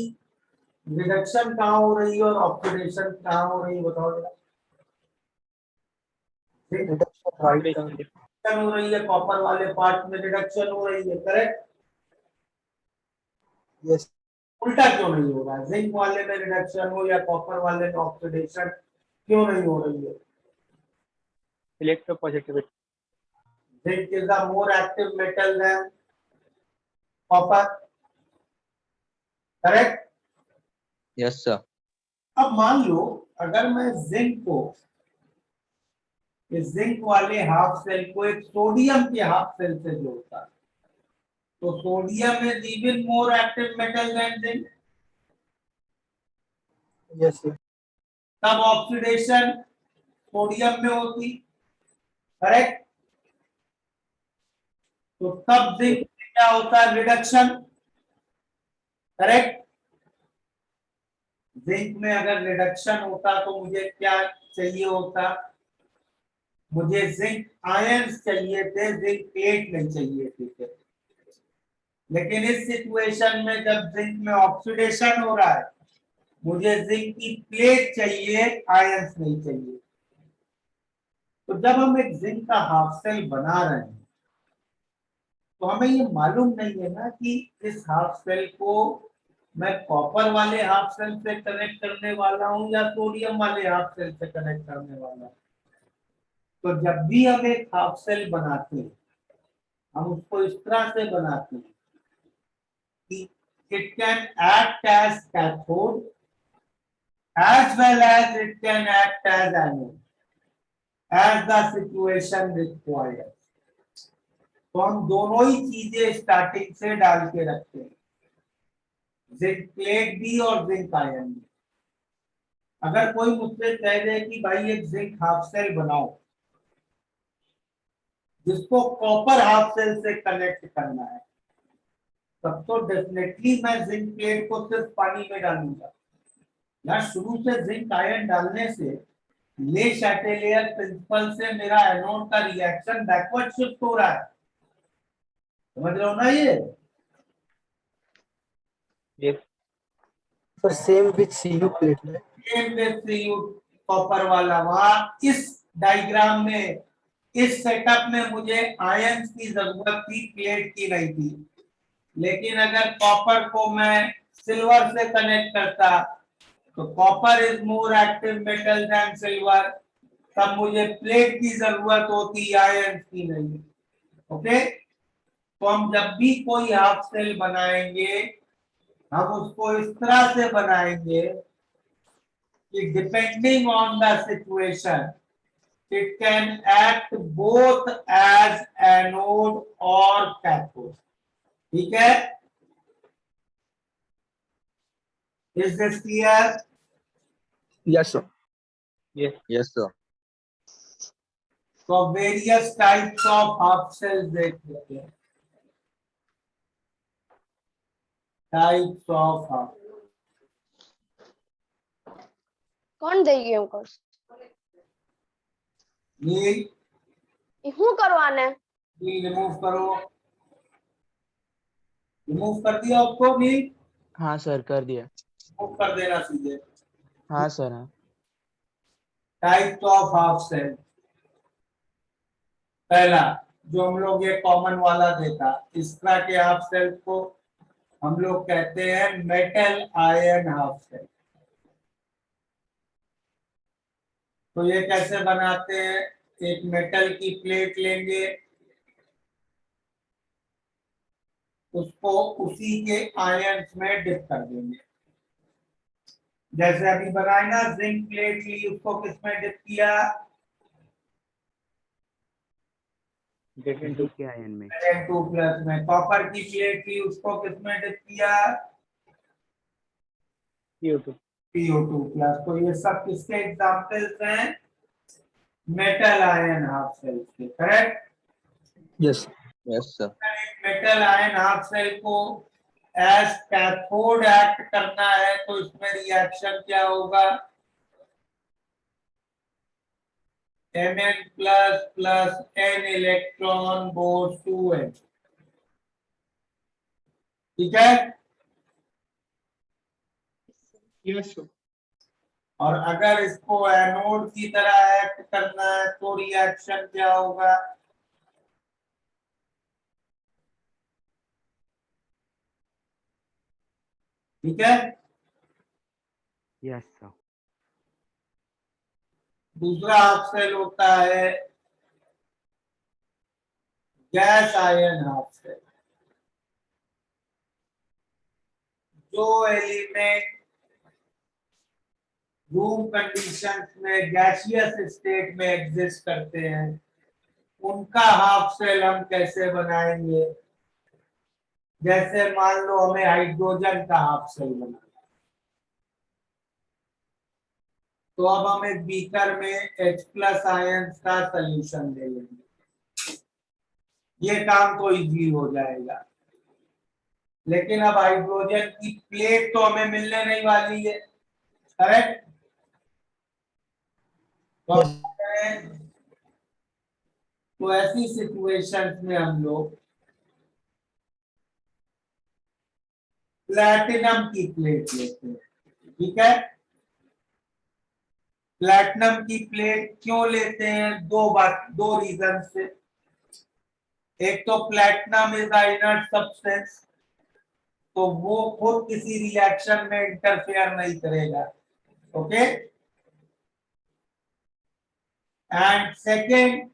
रिडक्शन कहाँ हो रही है और ऑक्सीडेशन कहाँ हो रही है बताओ जरा। रिडक्शन राइट रिडक्शन हो रही है, कॉपर वाले पार्ट में रिडक्शन हो रही है, करेक्ट। यस उल्टा क्यों नहीं हो रहा है? जिंक वाले में रिडक्शन हो या कॉपर वाले में ऑक्सीडेशन क्यों नहीं हो रही है? Electropositivity. Zinc is the more active metal than copper, correct. Yes sir. अब मान लो अगर मैं जिंक को, इस जिंक वाले हाफ सेल को एक सोडियम के हाफ सेल से जोड़ता, तो sodium is even more active metal than zinc, yes तब ऑक्सीडेशन सोडियम में होती, करेक्ट। तो तब जिंक में क्या होता है? Reduction, correct. जिंक में अगर रिडक्शन होता तो मुझे क्या चाहिए होता? मुझे जिंक आयंस चाहिए थे, जिंक प्लेट नहीं चाहिए थे। लेकिन इस सिचुएशन में जब जिंक में ऑक्सीडेशन हो रहा है, मुझे जिंक की प्लेट चाहिए, आयंस नहीं चाहिए। तो जब हम एक जिंक का हाफ सेल बना रहे हैं तो हमें ये मालूम नहीं है ना कि इस हाफ सेल को मैं कॉपर वाले हाफ सेल से कनेक्ट करने वाला हूं या सोडियम वाले हाफ सेल से कनेक्ट करने वाला हूं। तो जब भी हम एक हाफ सेल बनाते हैं हम उसको इस तरह से बनाते हैं कि it can act as cathode as well as it can act as anode as the situation requires। तो हम दोनों ही चीजें स्टार्टिंग से डाल के रखते हैं, जिंक प्लेट भी और जिंक आयन भी। अगर कोई मुझसे कह दे कि भाई एक जिंक हाफ सेल बनाओ जिसको कॉपर हाफ सेल से कनेक्ट करना है, तब तो डेफिनेटली मैं जिंक प्लेट को सिर्फ पानी में डालूंगा। या शुरू से जिंक आयन डालने से ले शैटेलियर प्रिंसिपल से मेरा एनोड का रिएक्शन बैकवर्ड शिफ्ट हो रहा है, समझ रहे हो ना ये? Yes. Sir same with Cu plate में। सेम विथ Cu कॉपर वाला, वहां इस डायग्राम में इस सेटअप में मुझे आयंस की जरूरत थी, प्लेट की नहीं थी। लेकिन अगर कॉपर को मैं सिल्वर से कनेक्ट करता तो copper is more active metal than silver, तब मुझे प्लेट की जरूरत होती, आयंस की नहीं। ओके, तो हम जब भी कोई हाफ सेल बनाएंगे हम उसको इस तरह से बनाएंगे कि depending on the situation it can act both as anode और कैथोड। ठीक है, is this clear? Yes sir. Yes. Yes, sir. तो various types of half cells देख लेते हैं। टाइप्स ऑफ हाफ, कौन देगी हमको? नील हूँ करवाना है। नील रिमूव करो, रिमूव कर दिया उसको नील? हाँ सर कर दिया। रिमूव कर देना सीधे। हाँ सर। हाँ टाइप्स ऑफ हाफ सेल, पहला जो हम लोग ये कॉमन वाला देखा, इस तरह के हाफ सेल को हम लोग कहते हैं मेटल आयन हाफ सेल। तो ये कैसे बनाते हैं? एक मेटल की प्लेट लेंगे, उसको उसी के आयंस में डिप कर देंगे। जैसे अभी बनाए ना, जिंक प्लेट ली, उसको किसमें डिप किया? Zn2 के आयन में। Zn2+ में। कॉपर की प्लेट ली, उसको किसमें डिप किया? CO2. PO2+। तो ये सब किसके एग्जांपल्स हैं? मेटल आयन हाफ सेल्स के, correct? Yes. Yes, sir. Metal ion half cell को एज कैथोड एक्ट करना है तो इसमें रिएक्शन क्या होगा? Mn+ n electron goes to n। ठीक है, यस सर। और अगर इसको एनोड की तरह एक्ट करना है तो रिएक्शन क्या होगा? ठीक है, यस सर। दूसरा हाफ सेल होता है गैस आयन हाफ सेल। जो एलिमेंट रूम कंडीशंस में गैसियस स्टेट में एग्जिस्ट करते हैं उनका हाफ सेल हम कैसे बनाएंगे? जैसे मान लो हमें हाइड्रोजन का हाफ सेल बनाना, तो अब हम एक बीकर में H+ आयंस का सॉल्यूशन ले लेंगे, ये काम तो इजी हो जाएगा। लेकिन अब हाइड्रोजन की प्लेट तो हमें मिलने नहीं वाली है, करेक्ट? तो ऐसी सिचुएशंस में हम लोग प्लैटिनम की प्लेट लेते हैं। ठीक है, प्लैटिनम की प्लेट क्यों लेते हैं? दो रीजन से। एक तो platinum is a inert substance, तो वो खुद किसी रिएक्शन में इंटरफेयर नहीं करेगा। Okay, And second,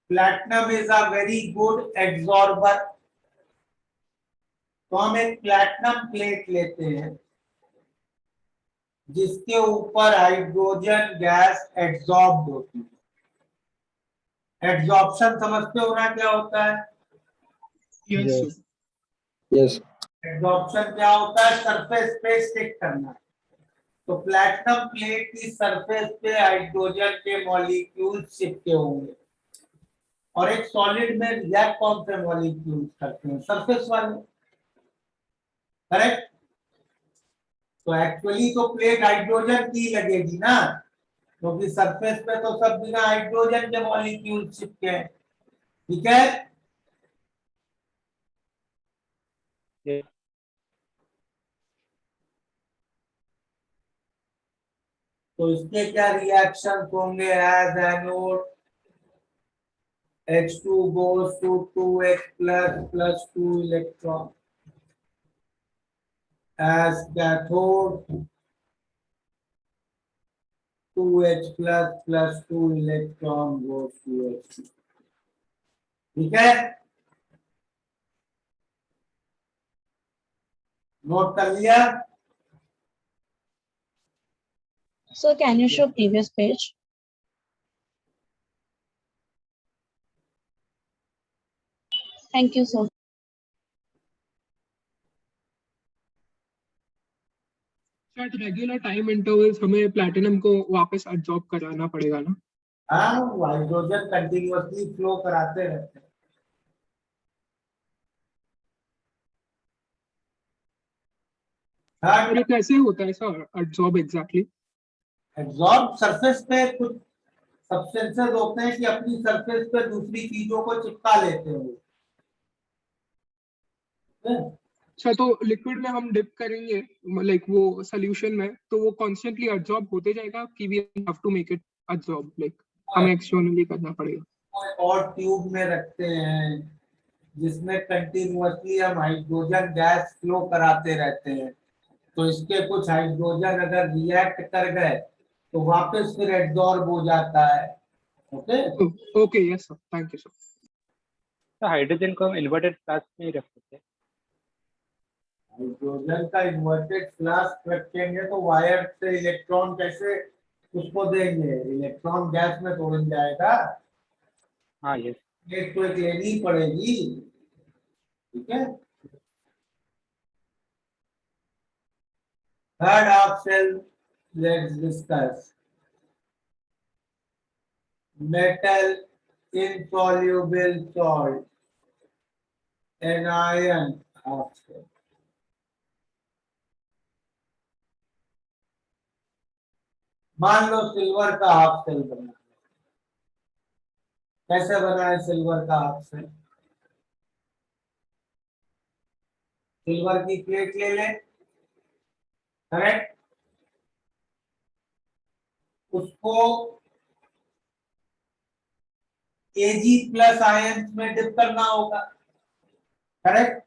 platinum is a very good absorber. तो हम एक प्लैटिनम प्लेट लेते हैं जिसके ऊपर हाइड्रोजन गैस एड्सॉर्ब होती है। एड्सॉर्प्शन समझते हो ना क्या होता है? Yes Yes. एड्सॉर्प्शन क्या होता है? सरफेस पे स्टिक करना। तो प्लैटिनम प्लेट की सरफेस पे हाइड्रोजन के मॉलिक्यूल चिपके होंगे और एक सॉलिड में रिएक्ट कौन से मॉलिक्यूल करते हैं? सरफेस वाले, करेक्ट? तो एक्चुअली तो प्लेट हाइड्रोजन की लगेगी ना, क्योंकि सरफेस पे तो सब बिना हाइड्रोजन के मॉलिक्यूल चिपके हैं। ठीक है? Yes. तो इसके क्या रिएक्शन होंगे? As anode H2 goes to 2H plus 2 electron. As cathode 2H plus 2 electron goes to H2. ठीक है? नोट कर लिया? So can you show previous page? Thank you, sir. At regular time intervals हमें platinum को वापस absorb कराना पड़ेगा ना? हाँ, हाइड्रोजन कंटिन्यूअसली फ्लो कराते रहते हैं। और ये कैसे होता है sir absorb exactly? Absorb surface पे कुछ सब्सटेंसेस होते हैं कि अपनी सरफेस पे दूसरी चीजों को चिपका लेते हैं। अच्छा, तो लिक्विड में हम डिप करेंगे लाइक वो सॉल्यूशन में, तो वो कॉन्स्टेंटली एब्जॉर्ब होते जाएगा कि we have to make it absorb, like हमें एक्सटर्नली करना पड़ेगा? और ट्यूब में रखते हैं जिसमें कंटिन्यूअसली हम हाइड्रोजन गैस फ्लो कराते रहते हैं। तो इसके कुछ हाइड्रोजन अगर रिएक्ट कर गए तो वापस फिर एब्जॉर्ब हो जाता है। Okay okay, yes sir, thank you sir. तो हाइड्रोजन को हम इन्वर्टेड फ्लास्क में ही रख सकते हैं। हाइड्रोजन का इन्वर्टेड फ्लास्क रखेंगे तो वायर से इलेक्ट्रॉन कैसे उसको देंगे? इलेक्ट्रॉन गैस में तोड़ जाएगा। हाँ, यस। एक तो एक लेनी पड़ेगी। ठीक है? Third half cell, let's discuss metal insoluble salt, anion half cell. मान लो सिल्वर का हाफ सेल बना। कैसे बना है सिल्वर का हाफ सेल? सिल्वर की प्लेट ले लें, करेक्ट? उसको Ag प्लस आयंस में डिप करना होगा, करेक्ट?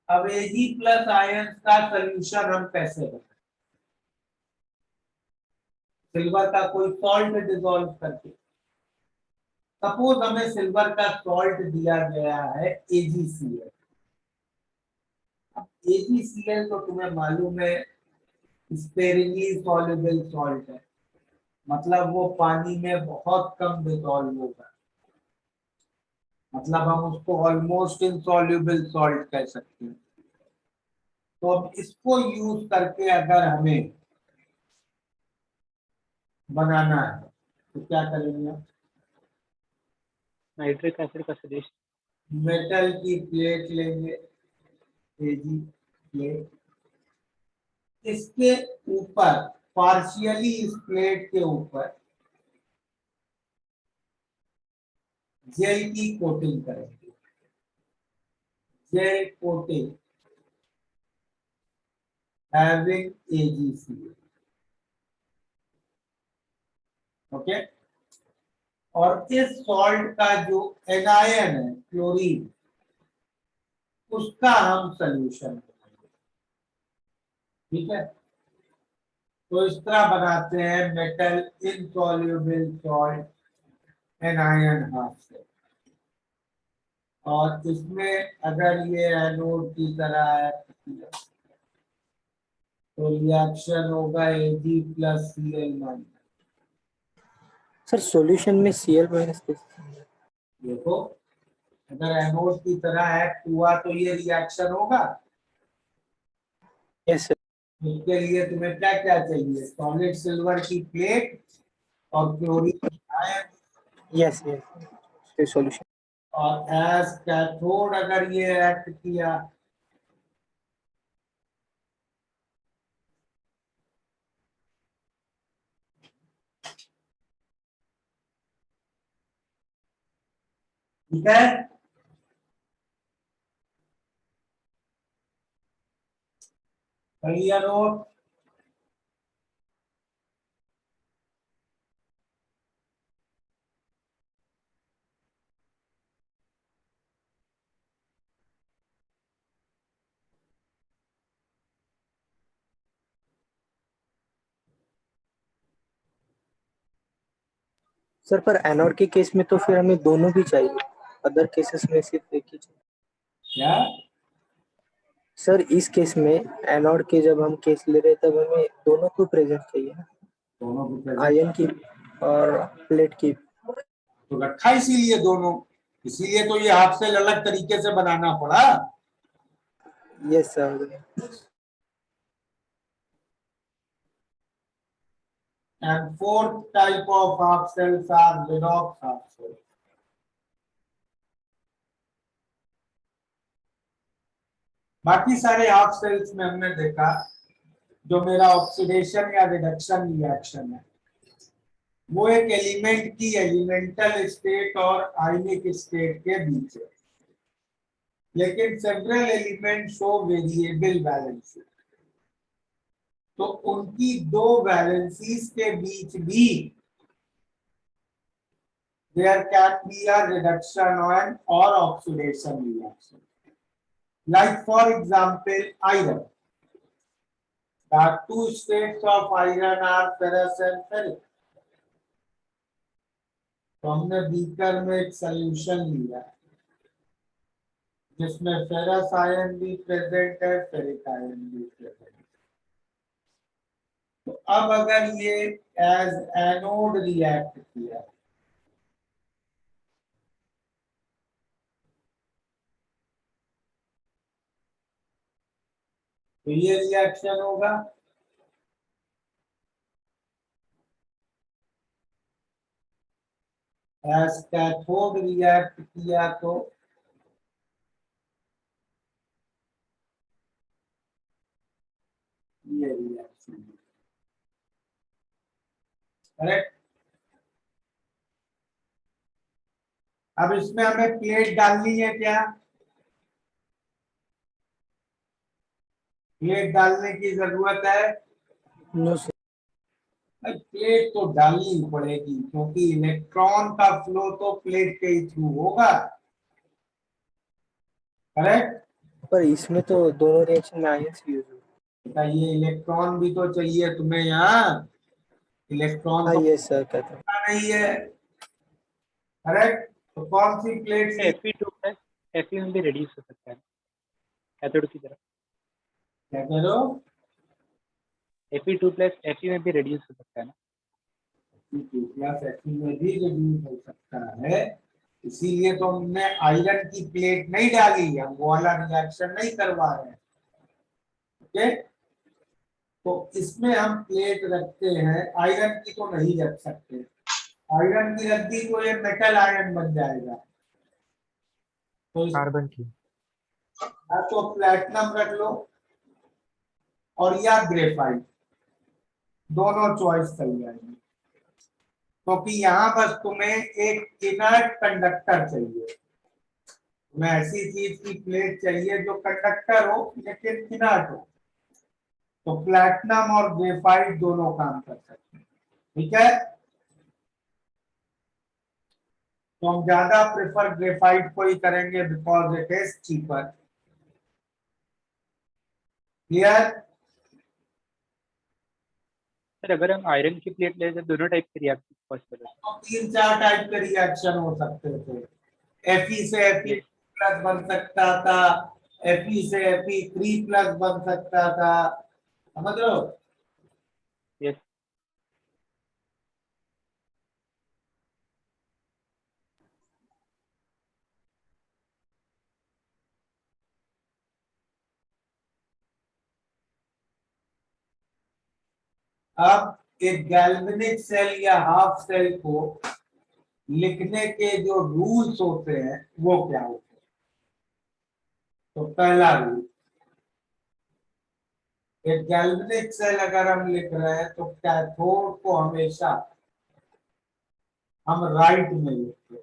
अब Ag प्लस आयंस का सोल्यूशन हम कैसे बनाएं? सिल्वर का कोई सॉल्ट डिसॉल्व करके। सपोज हमें सिल्वर का सॉल्ट दिया गया है AgCl। अब AgCl तो तुम्हें मालूम है स्पेरिंगली सॉल्युबल सॉल्ट है, मतलब वो पानी में बहुत कम डिसॉल्व होगा, मतलब हम उसको ऑलमोस्ट इनसॉल्युबल सॉल्ट कह सकते हैं। तो अब इसको यूज करके अगर हमें बनाना है तो क्या करेंगे? नाइट्रिक एसिड का सोल्यूशन। मेटल की प्लेट लेंगे, Ag प्लेट, इसके ऊपर पार्शियली इस प्लेट के ऊपर जेल की कोटिंग करेंगे। Gel coating having AgCl। Okay? और इस सॉल्ट का जो एनायन है क्लोरीन, उसका हम सॉल्यूशन बनाएंगे। ठीक है? तो इस तरह बनाते हैं metal insoluble salt anion half से। और इसमें अगर ये एनोड की तरह है तो रिएक्शन होगा Ag plus Cl minus. Sir solution में Cl माइनस देखो अगर एनोड की तरह एक्ट हुआ तो ये रिएक्शन होगा। Yes sir. इसके लिए तुम्हें क्या क्या चाहिए, सॉलिड सिल्वर की प्लेट और chlorine ion yes yes solution. और एज कैथोड अगर ये एक्ट किया ठीक है। Clear note. सर पर एनोड के केस में तो फिर हमें दोनों भी चाहिए, अदर केसेस में सिर्फ एक ही चाहिए। क्या सर इस केस में एनोड के जब हम केस ले रहे तब हमें दोनों को प्रेजेंट चाहिए ना, दोनों को present आयन की और प्लेट की। तो रखा इसीलिए दोनों, इसीलिए तो ये हाफ सेल अलग तरीके से बनाना पड़ा। Yes sir. And fourth type of half cells are redox half cells. बाकी सारे हाफ सेल्स में हमने देखा जो मेरा ऑक्सीडेशन या रिडक्शन रिएक्शन है वो एक एलिमेंट की एलिमेंटल स्टेट और आयनिक स्टेट के बीच है, लेकिन several element show variable valency. तो उनकी दो वैलेंसीज के बीच भी there can be a reduction or oxidation reaction. Like for example, iron. The two states of iron are ferrous and ferric. तो हमने बीकर में एक सॉल्यूशन लिया जिसमें फेरस आयन भी प्रेजेंट है, फेरिक आयन भी प्रेजेंट है। तो अब अगर ये एज एनोड रिएक्ट किया तो ये रिएक्शन होगा। एज कैथोड रिएक्ट किया तो ये रिएक्शन, करेक्ट। अब इसमें हमें प्लेट डालनी है क्या? प्लेट डालने की जरूरत है? No sir. प्लेट तो डालनी ही पड़ेगी क्योंकि इलेक्ट्रॉन का फ्लो तो प्लेट के ही थ्रू होगा, करेक्ट। पर इसमें तो दोनों रिएक्शन में आयंस यूज होगा। ये इलेक्ट्रॉन भी तो चाहिए तुम्हें यहाँ, इलेक्ट्रॉन हाँ तो यस सर कहते हैं। नहीं है, करेक्ट। तो कौन सी प्लेट से Fe2 प्लस Fe में भी रिड्यूस हो सकता है कैथोड की तरफ। क्या करो? Fe2 प्लस Fe में भी रिड्यूस हो सकता है ना। प्लस Fe में भी रिड्यूस हो सकता है, इसीलिए तो हमने आयरन की प्लेट नहीं डाली, हम वो वाला रिएक्शन नहीं करवा रहे हैं। ओके, तो इसमें हम प्लेट रखते हैं, आयरन की तो नहीं रख सकते। आयरन की रख दी तो ये मेटल आयन बन जाएगा, तो कार्बन की या तो प्लैटिनम रख लो और या ग्रेफाइट, दोनों चॉइस चल जाएंगे। क्योंकि यहाँ बस तुम्हें एक इनर्ट कंडक्टर चाहिए, तुम्हें ऐसी चीज की प्लेट चाहिए जो कंडक्टर हो लेकिन इनर्ट हो। तो प्लैटिनम और ग्रेफाइट दोनों काम कर सकते हैं, ठीक है। तो हम ज्यादा प्रेफर ग्रेफाइट को ही करेंगे because it is cheaper. Clear? Sir अगर हम आयरन की प्लेट ले तो दोनों टाइप के रिएक्शन पॉसिबल है। तो 3-4 टाइप के रिएक्शन हो सकते थे। Fe से Fe प्लस बन सकता था, Fe से Fe3 प्लस बन सकता था, समझ लो। यस अब एक गैल्वेनिक सेल या हाफ सेल को लिखने के जो रूल्स होते हैं वो क्या होते हैं? तो पहला रूल, एक गैल्वेनिक सेल अगर हम लिख रहे हैं तो कैथोड को हमेशा हम राइट में लिखते हैं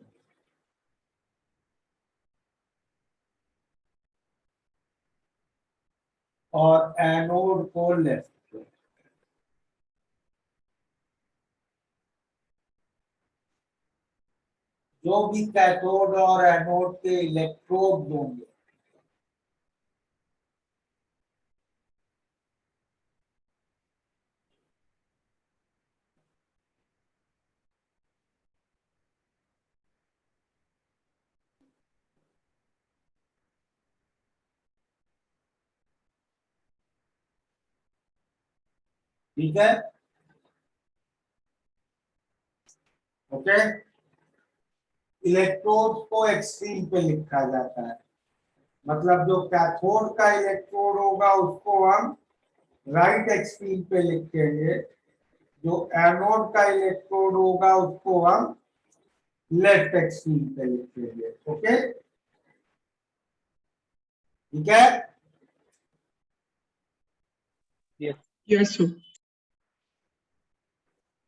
और एनोड को लेफ्ट में। जो भी कैथोड और एनोड के इलेक्ट्रोड होंगे ठीक है, ओके। इलेक्ट्रोड को एक्सट्रीम पे लिखा जाता है, मतलब जो कैथोड का इलेक्ट्रोड होगा उसको हम राइट एक्सट्रीम पे लिखेंगे, जो एनोड का इलेक्ट्रोड होगा उसको हम लेफ्ट एक्सट्रीम पे लिखेंगे। ओके, ठीक है। Yes yes sir.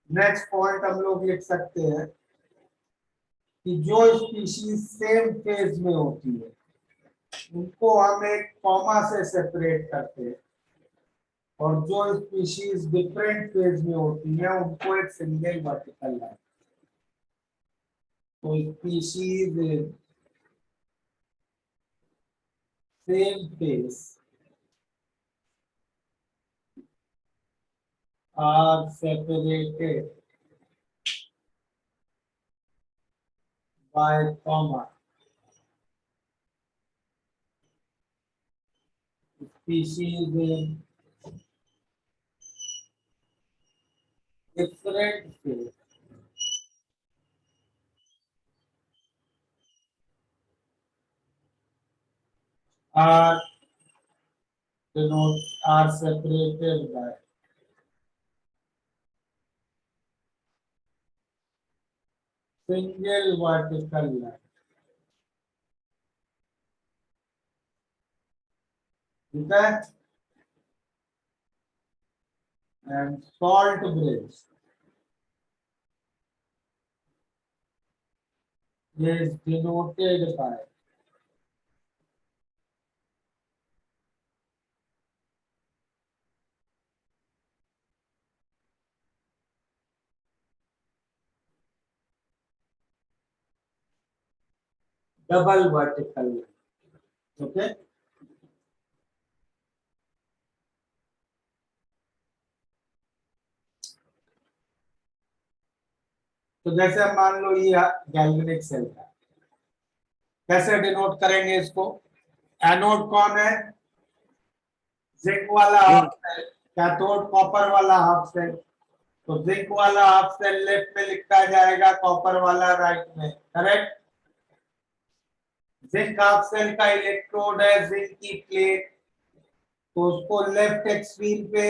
Next point हम लोग लिख सकते हैं कि जो स्पीशीज सेम फेज में होती है उनको हम एक कॉमा से सेपरेट करते हैं, और जो स्पीशीज डिफरेंट फेज में होती है उनको एक सिंगल वर्टिकल लाइन। तो species same phase are separated by comma. Species in different phase are separated by single vertical line. ठीक है, and salt bridge is denoted by double vertical line. Okay, तो जैसे मान लो ये गैल्वेनिक सेल है, कैसे denote करेंगे इसको? एनोड कौन है? जिंक वाला हाफ सेल, कैथोड कॉपर वाला हाफ सेल। तो जिंक वाला हाफ सेल लेफ्ट में लिखा जाएगा, कॉपर वाला राइट में, करेक्ट। जिंक हाफ सेल का इलेक्ट्रोड है जिंक की प्लेट, तो उसको लेफ्ट एक्सट्रीम पे,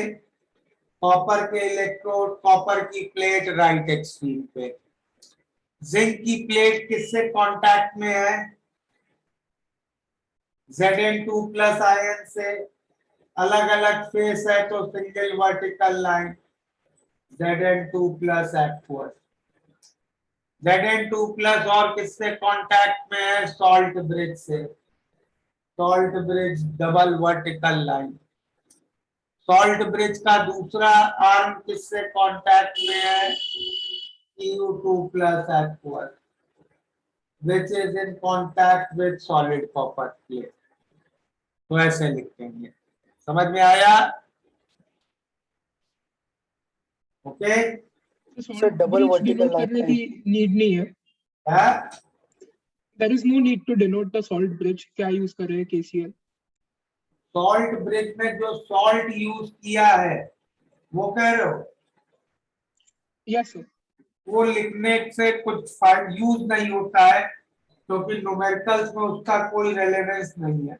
कॉपर के इलेक्ट्रोड कॉपर की प्लेट राइट एक्सट्रीम पे। जिंक की प्लेट किससे कांटेक्ट में है? Zn2 प्लस आयन से। अलग अलग फेस है तो single vertical line Zn2 plus aqueous. Zn2 plus और किससे कांटेक्ट में है? सॉल्ट ब्रिज से। Salt bridge double vertical line. Salt bridge का दूसरा आर्म किससे कांटेक्ट में है? Cu2 plus aqueous which is in contact with solid copper plate। तो ऐसे लिखेंगे, समझ में आया? Okay sir double vertical denote करने की नीड नहीं है. There is no need to denote the salt bridge. क्या यूज कर रहे हैं KCl? सॉल्ट ब्रिज में जो सॉल्ट यूज किया है वो कह रहे हो? Yes sir. वो लिखने से कुछ यूज नहीं होता है क्योंकि न्यूमेरिकल्स में उसका कोई रेलेवेंस नहीं है।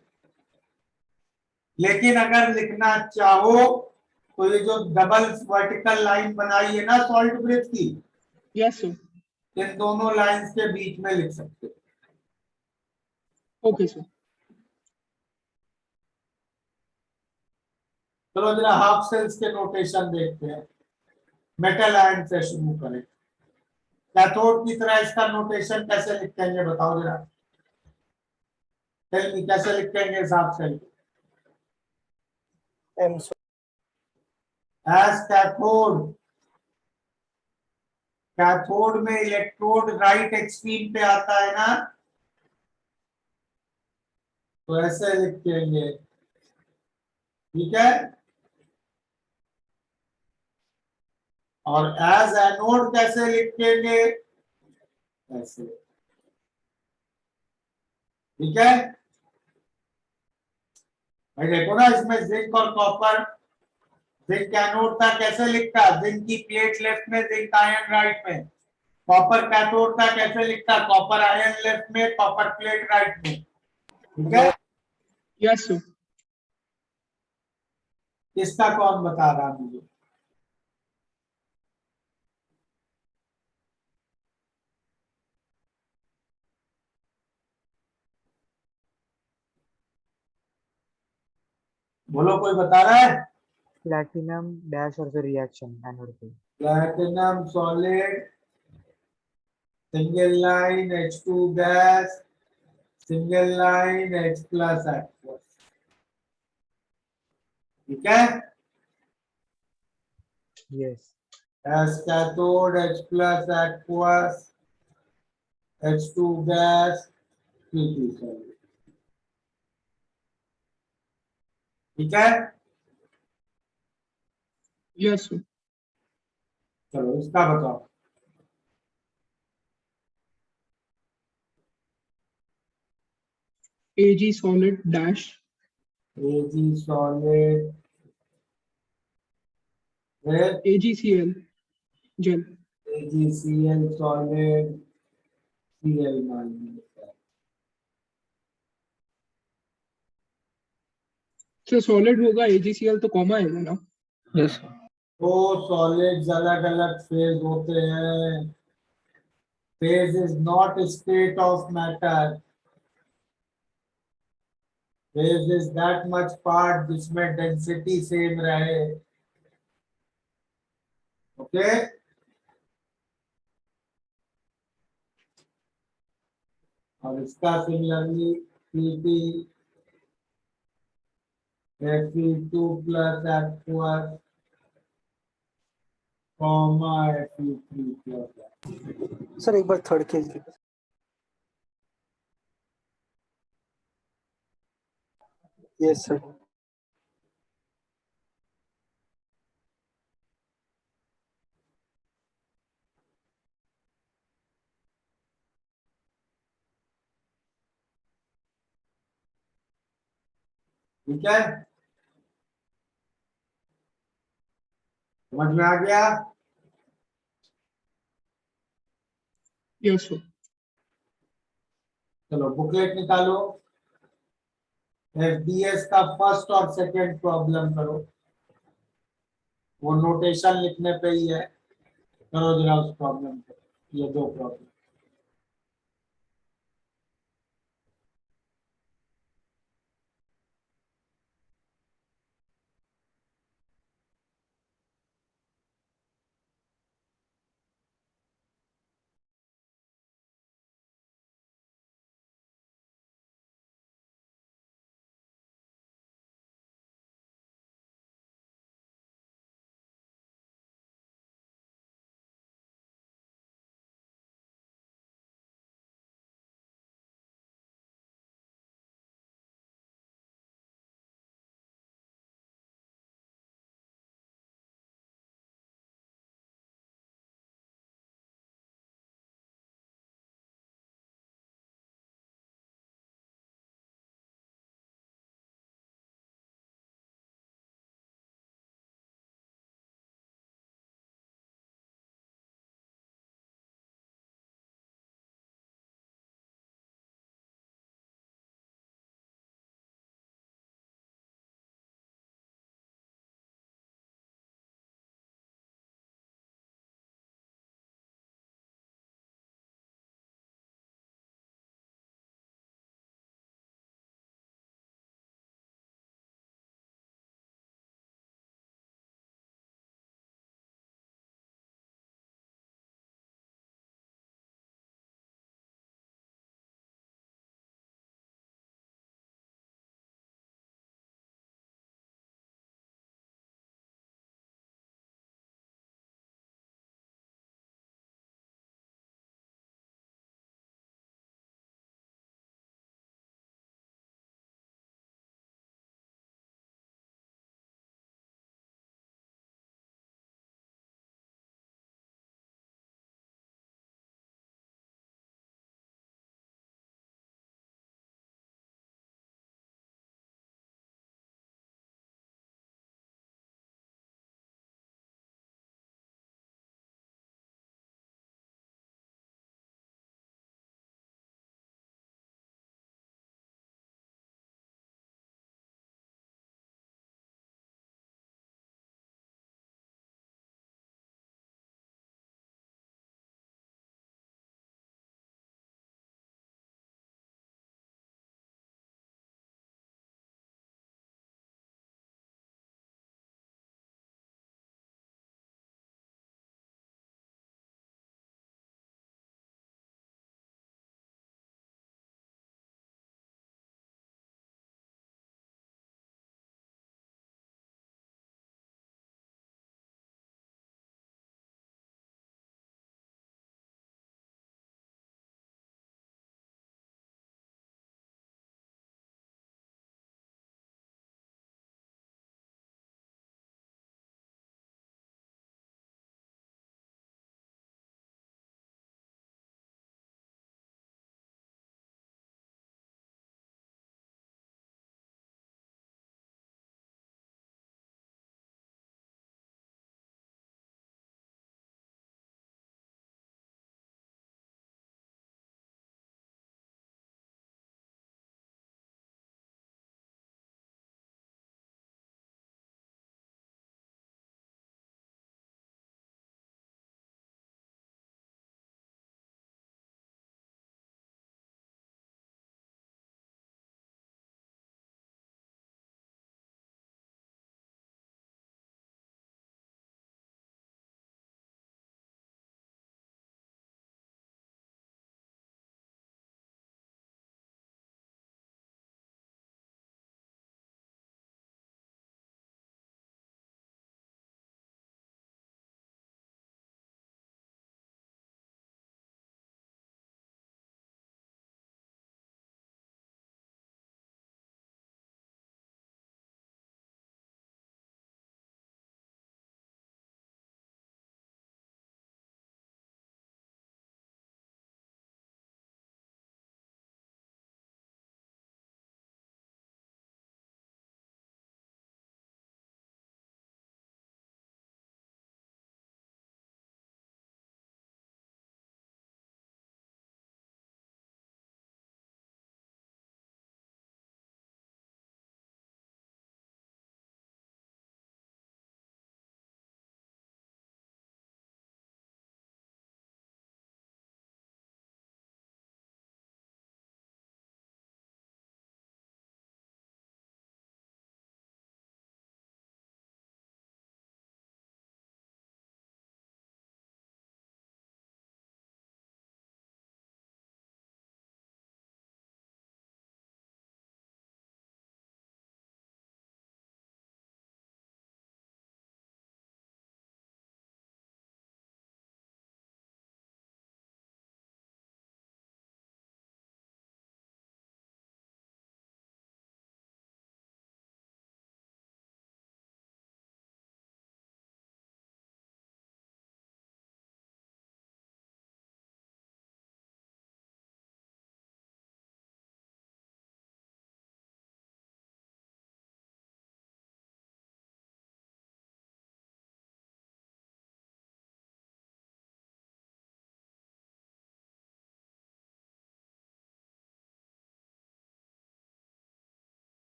लेकिन अगर लिखना चाहो तो ये जो डबल वर्टिकल लाइन बनाई है ना सॉल्ट ब्रिज की, Yes sir. इन दोनों लाइंस के बीच में लिख सकते हो। Okay sir. चलो जरा हाफ सेल्स के नोटेशन देखते हैं। मेटल आयन से शुरू करें। कैथोड की तरह इसका नोटेशन कैसे लिखेंगे बताओ जरा। टेल मी कैसे लिखेंगे इस हाफ सेल को? M as cathode. कैथोड में इलेक्ट्रोड राइट एक्सट्रीम पे आता है ना, तो ऐसे लिखेंगे, ठीक है। और एज एनोड कैसे लिखेंगे? ऐसे, ठीक है भाई। देखो ना इसमें जिंक और कॉपर, जिंक एनोड था कैसे लिखता, जिंक की प्लेट लेफ्ट में, जिंक आयन राइट में। कॉपर कैथोड था कैसे लिखता, कॉपर आयन लेफ्ट में, कॉपर प्लेट राइट में, ठीक है। Yes sir. इसका कौन बता रहा मुझे? बोलो, कोई बता रहा है? प्लैटिनम डैश और फिर रिएक्शन एनोड पे। Platinum solid, single line H2 gas, single line H plus aqueous, ठीक है। Yes. S cathode H plus aqueous, H2 gas, P2 solid, ठीक है। Yes sir. चलो इसका बताओ। Ag solid dash. Ag solid, फिर AgCl gel. AgCl solid, Cl minus. So solid होगा AgCl तो कॉमा आएगा ना? यस तो सॉलिड्स अलग अलग फेज होते हैं। Phase is not state of matter. Phase is that much part जिसमें डेंसिटी सेम रहे, ओके। और इसका similarly Pp Fe2 plus aqueous comma Fe3 plus. Sir एक बार थर्ड केस यस सर। ठीक है, समझ में आ गया? Yes sir. चलो बुकलेट निकालो, FDS का फर्स्ट और सेकंड प्रॉब्लम करो। वो नोटेशन लिखने पे ही है, करो जरा उस प्रॉब्लम को, ये दो प्रॉब्लम।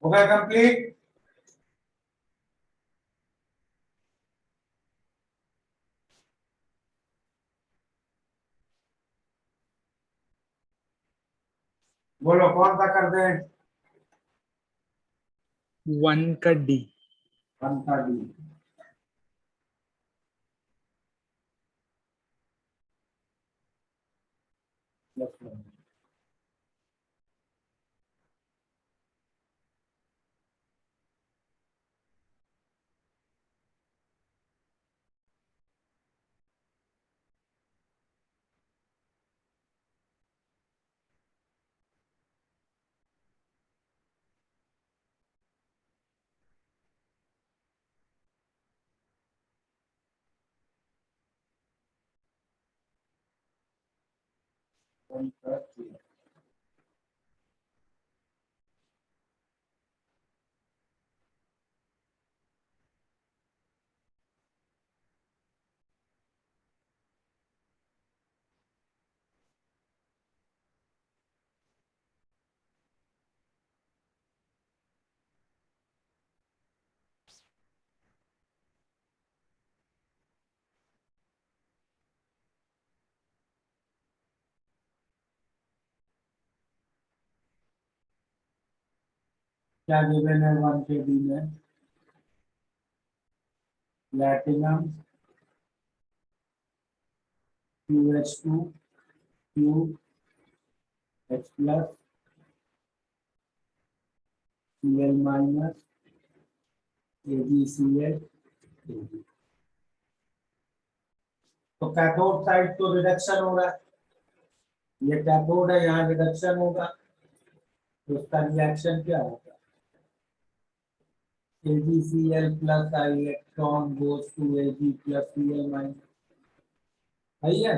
हो गया कंप्लीट? बोलो कौन सा कर दें? 1 का D। 1 का D। क्या गिवन है 1 के D में? Platinum QH2 Q H plus Cl minus AgCl। तो कैथोड साइड तो रिडक्शन हो रहा है, ये कैथोड है, यहाँ रिडक्शन होगा, तो उसका रिएक्शन क्या होगा? AgCl plus electron goes to Ag plus Cl minus। सही है?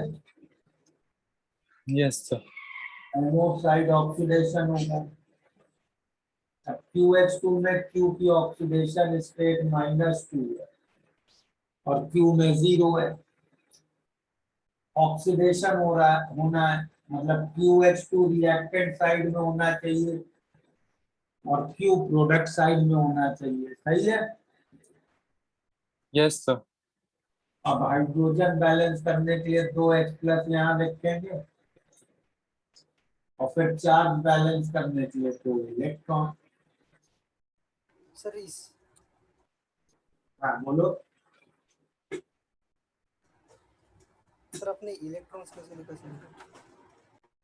Yes sir. Anode side oxidation होगा। अब QH2 में Q की ऑक्सीडेशन स्टेट -2 है और Q में 0 है। ऑक्सीडेशन हो रहा है, होना है, मतलब QH2 रिएक्टेंट साइड में होना चाहिए और Q प्रोडक्ट साइड में होना चाहिए। सही है? Yes sir. अब हाइड्रोजन बैलेंस करने के लिए 2H प्लस यहाँ लिखेंगे और फिर चार्ज बैलेंस करने के लिए 2 इलेक्ट्रॉन। सर इस हाँ बोलो। सर अपने इलेक्ट्रॉन्स कैसे निकल सकते?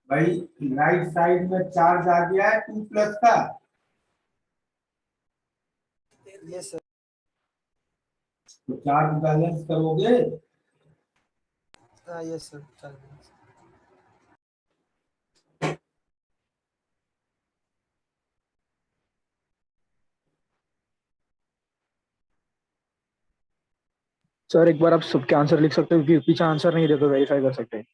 भाई राइट साइड में चार्ज आ गया है 2 प्लस का, यस सर। तो चार्ज बैलेंस करोगे। हाँ यस सर, चल सर एक बार आप सबके आंसर लिख सकते हो, क्योंकि पीछे आंसर नहीं दे तो वेरीफाई कर सकते हैं।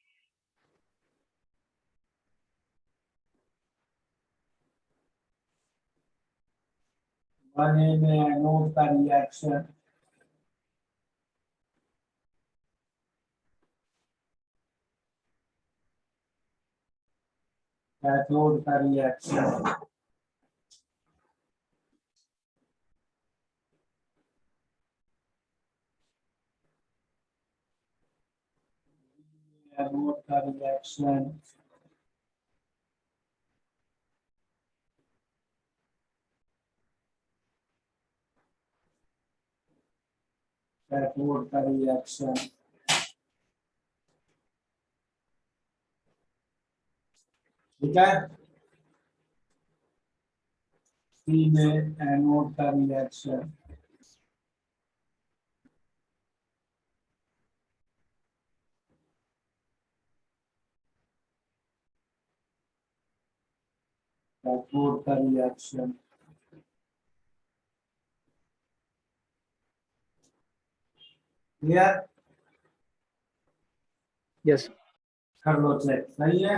बने में एनोड का रिएक्शन, कैथोड का रिएक्शन, एनोड का रिएक्शन, कैथोड का रिएक्शन। ठीक है? सी में एनोड का रिएक्शन, कैथोड का रिएक्शन। क्लियर? यस कर लो चेक। सही है?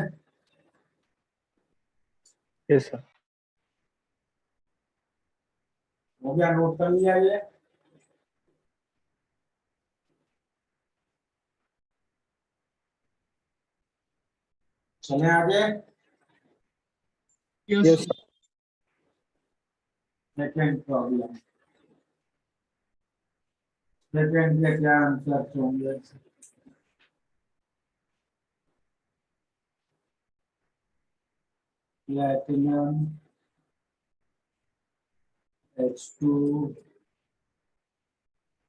Yes sir. हो गया? नोट कर लिया ये? चले आगे। Yes yes second problem, second के क्या आंसर होंगे? Platinum H2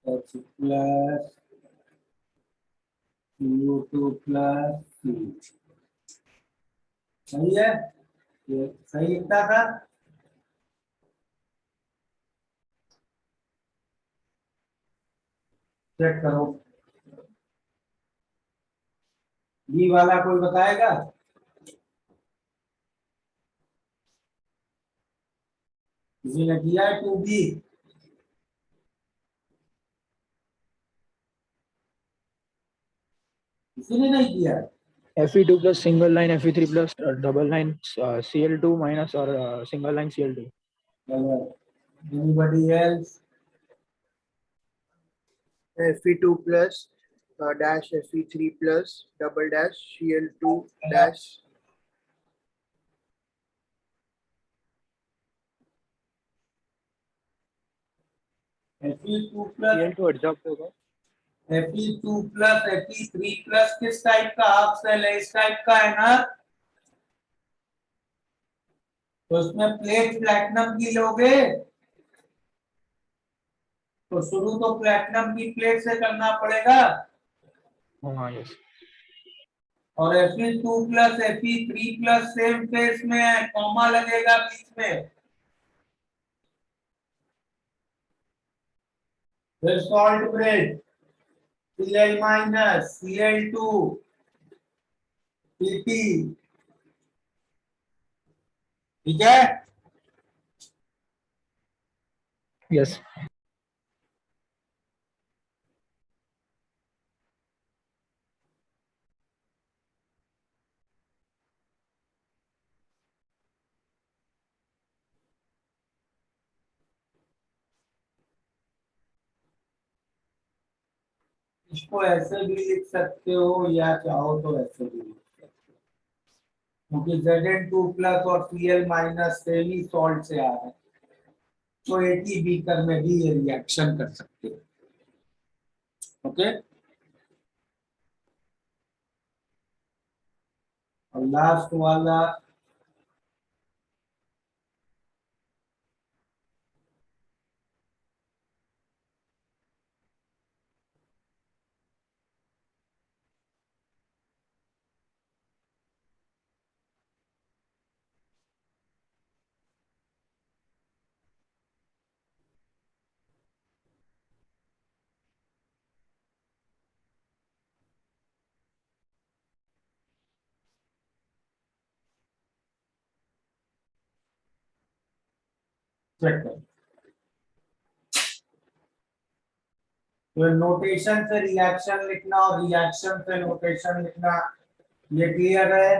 H plus CO2 plus C। सही है, ये सही लिखता था। चेक करो, बी वाला कोई बताएगा? किसी ने किया है 2B? किसी ने नहीं किया? Fe2 plus single line Fe3 plus double line Cl2 minus or single line Cl2. Anybody else? Fe2 plus dash Fe3 plus double dash Cl2 dash Fe2 plus Cl2 adsorb होगा। Fe2 plus Fe3 plus किस type का half cell है? इस type का है ना, तो उसमें प्लेट प्लैटिनम की लोगे तो शुरू तो प्लैटिनम की प्लेट से करना पड़ेगा। हाँ यस। और Fe2 plus Fe3 plus same face में है, कॉमा लगेगा बीच में। फिर salt bridge Cl minus Cl2 Pt, ठीक है। यस इसको ऐसे भी लिख सकते हो या चाहो तो ऐसे भी लिख सकते हो, क्योंकि Zn2 प्लस और Cl माइनस सेम ही सॉल्ट से आ रहे हैं, तो एक ही बीकर में भी ये रिएक्शन कर सकते हो। ओके, और लास्ट वाला चेक करो। तो नोटेशन से रिएक्शन लिखना और रिएक्शन से नोटेशन लिखना, ये क्लियर है?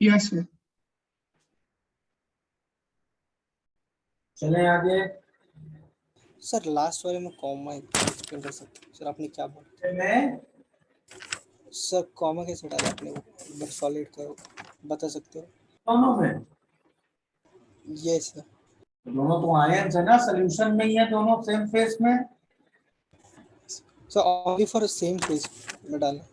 Yes sir. चले आगे। सर लास्ट वाले में कॉमा एक्सप्लेन कर सकते हो? सर आपने क्या बोला? में सर कॉमा कैसे डाला आपने, वो सॉलिड का बता सकते हो? दोनों में, यस सर। दोनों तो आयंस है ना, सोल्यूशन में ही है दोनों सेम फेस में। Sir only for same face में डाला।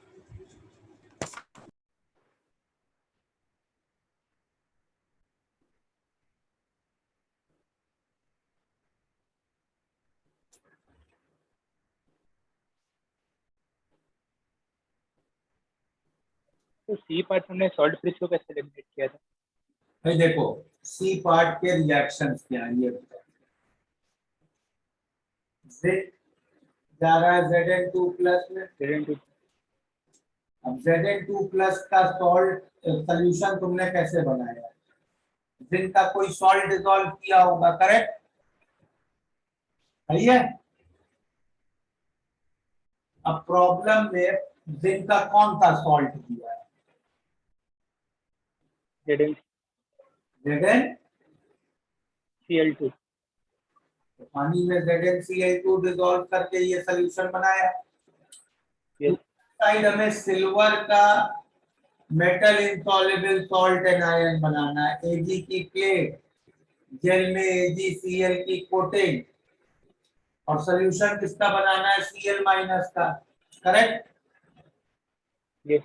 तो सी पार्ट हमने सॉल्ट ब्रिज को कैसे एलिमिनेट किया था? भाई देखो, सी पार्ट के रिएक्शंस क्या है ये बताओ। जा रहा है Zn2 प्लस में, Zn2 अब Zn2 प्लस का सॉल्ट सोल्यूशन तुमने कैसे बनाया? जिंक का कोई सॉल्ट डिसॉल्व किया होगा, करेक्ट? सही है। अब प्रॉब्लम में जिंक का कौन सा सॉल्ट दिया है? Zn Zn, Cl2 तो पानी में ZnCl2 डिसॉल्व करके ये सोल्यूशन बनाया। यस साइड हमें सिल्वर का metal insoluble salt and ion बनाना है। Ag की प्लेट, जेल में AgCl की कोटिंग, और सॉल्यूशन किसका बनाना है? Cl माइनस का, करेक्ट? Yes.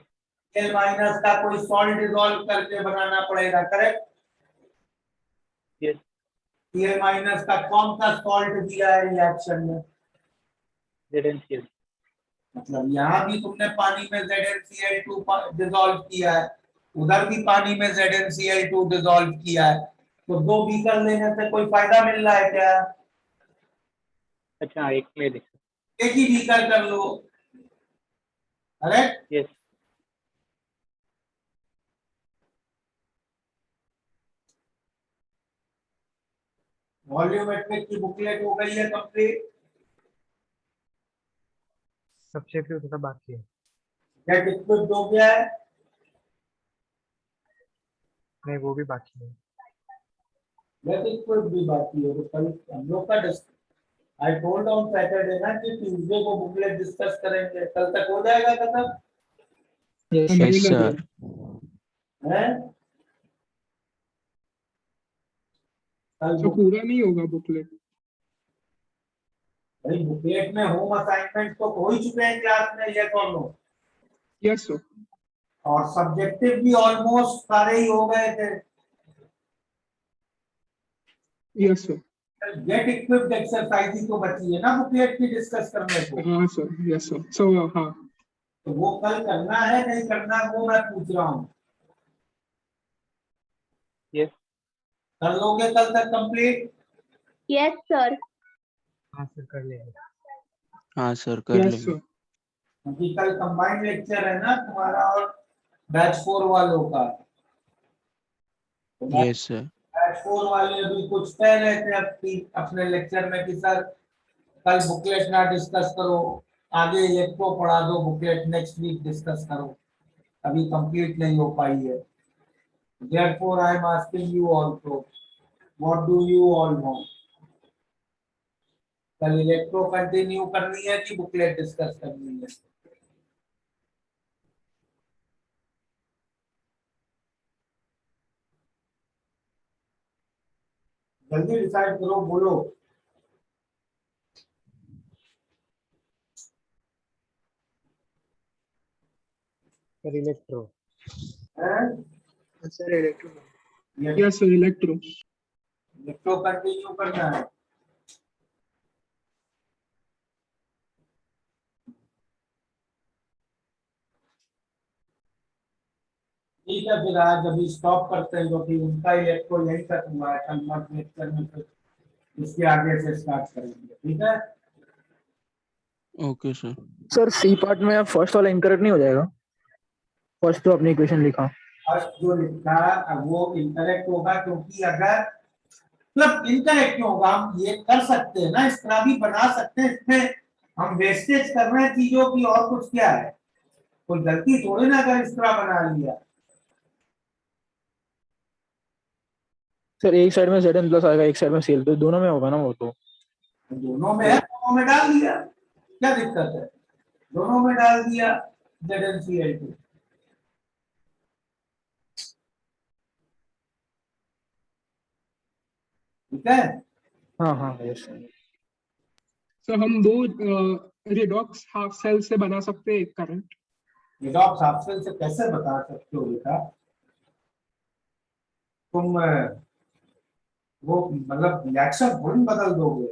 Cl माइनस का कोई सॉल्ट डिसॉल्व करके बनाना पड़ेगा, करेक्ट? Yes. Cl माइनस का कौन सा सॉल्ट दिया है रिएक्शन में? ZnCl. मतलब यहाँ भी तुमने पानी में ZnCl2 डिसॉल्व किया है, उधर भी पानी में ZnCl2 डिसॉल्व किया है, तो दो बीकर लेने से कोई फायदा मिल रहा है क्या? अच्छा, एक में लिख सकते। एक ही बीकर कर लो, करेक्ट? Yes. वॉल्यूमेट्रिक की बुकलेट हो गई है कंप्लीट। सब्जेक्टिव थोड़ा बाकी है। गेट इक्विप्ड हो गया है। नहीं, वो भी बाकी है। गेट इक्विप्ड भी बाकी है, तो कल हम लोग का आई टोल्ड ऑन सैटरडे ना कि ट्यूसडे को बुकलेट डिस्कस करेंगे, कल तक हो जाएगा खत्म? यस नहीं लग sir. रहा है कल तो पूरा नहीं होगा बुकलेट। भाई बुकलेट में होम असाइनमेंट तो हो ही चुके हैं क्लास में, ये तो नो, यस सर। और सब्जेक्टिव भी ऑलमोस्ट सारे ही हो गए थे। Yes sir. Get equipped exercise ही तो बची है ना बुकलेट की डिस्कस करने को, हाँ सर, यस सर। सो हाँ, तो वो कल करना है नहीं करना वो मैं पूछ रहा हूँ। Yes. कर लोगे कल तक कंप्लीट? Yes sir. हाँ सर, कर लेंगे। हाँ सर, कर यस लेंगे। सर। क्योंकि कल कंबाइंड लेक्चर है ना तुम्हारा और बैच 4 वालों का, तो यस सर। बैच 4 वाले अभी कुछ कह रहे थे अपने लेक्चर में कि सर कल बुकलेट ना डिस्कस करो, आगे इलेक्ट्रो पढ़ा दो, बुकलेट नेक्स्ट वीक डिस्कस करो, अभी कंप्लीट नहीं हो पाई है। Therefore, I am asking you also, what do you all want? कल इलेक्ट्रो कंटिन्यू करनी है कि बुकलेट डिस्कस करनी है? जल्दी डिसाइड करो, बोलो। Sir electro. Sir electro. Yes sir, electro. Electro continue करना है। ठीक है, फिर आज अभी स्टॉप करते हैं क्योंकि उनका इलेक्ट्रो यही तक हुआ है, कल मत लेक्चर में फिर इसके आगे से स्टार्ट करेंगे, ठीक है? Okay sir. Sir C part में अब फर्स्ट वाला इनकरेक्ट नहीं हो जाएगा? फर्स्ट तो अपनी इक्वेशन लिखा। फर्स्ट जो लिखा अब वो इनकरेक्ट होगा, क्योंकि अगर मतलब इनकरेक्ट क्यों होगा, हम ये कर सकते हैं ना, इस तरह भी बना सकते हैं, इसमें हम वेस्टेज कर रहे हैं चीजों की, और कुछ क्या है, कोई गलती थोड़ी ना अगर इस तरह बना लिया। सर एक साइड में Zn प्लस आएगा, एक साइड में Cl, तो दोनों में होगा ना वो तो? दोनों में है, दोनों में डाल दिया, क्या दिक्कत है? दोनों में डाल दिया ZnCl2। ठीक है? हाँ हाँ यस। सर हम दो रिडॉक्स हाफ सेल से बना सकते हैं एक करंट। रिडॉक्स हाफ सेल से कैसे बता सकते हो बेटा? तुम वो मतलब रिएक्शन थोड़ी बदल दोगे।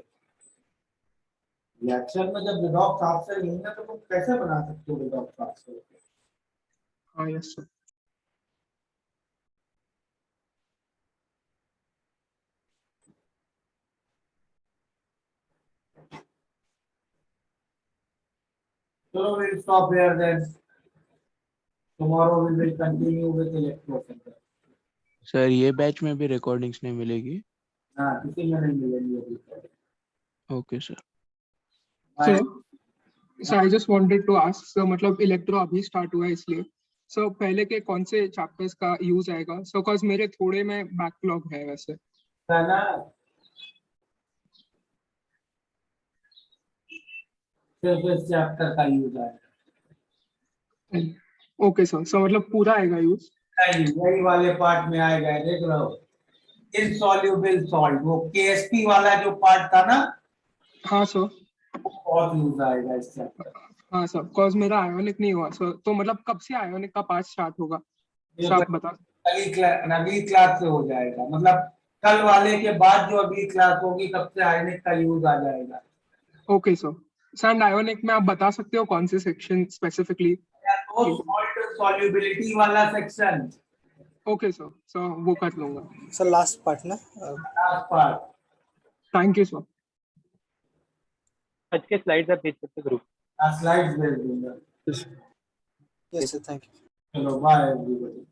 रिएक्शन में जब रिडॉक्स हाफ सेल नहीं है तो तुम कैसे बना सकते हो रिडॉक्स हाफ सेल? हाँ yes sir. So we'll stop here then. Tomorrow we will continue with electrocenter. Sir ये बैच में भी रिकॉर्डिंग्स नहीं मिलेगी? हाँ, किसी में नहीं मिलेगी अभी। Okay sir. Sir I just wanted to ask sir, मतलब इलेक्ट्रो अभी स्टार्ट हुआ है इसलिए सर पहले के कौन से चैप्टर्स का यूज आएगा? सो कॉज मेरे थोड़े में बैकलॉग है वैसे। है ना? सिर्फ इस चैप्टर का यूज आएगा। ओके सर, सो मतलब पूरा आएगा यूज? नहीं, यही वाले पार्ट में आएगा, देख लो, इनसॉल्युबल सॉल्ट, वो केएसपी वाला जो पार्ट था ना, हाँ सर। बहुत यूज आएगा इससे। हाँ सर, कॉज मेरा आयोनिक नहीं हुआ सर, तो मतलब कब से आयोनिक का पार्ट स्टार्ट होगा सर, आप बता। अगली क्लास से हो जाएगा, मतलब कल वाले के बाद जो अगली क्लास होगी तब से आयोनिक का यूज आ जाएगा। Okay sir. सर आयोनिक में आप बता सकते हो कौन से सेक्शन स्पेसिफिकली? तो सॉल्ट सॉल्युबिलिटी वाला सेक्शन। ओके सर, सर वो कर लूंगा। सर लास्ट पार्ट ना last part. Thank you sir. आज के स्लाइड्स आप भेज सकते ग्रुप। स्लाइड्स भेज दूंगा। Yes sir, thank you. चलो बाय एवरीबॉडी।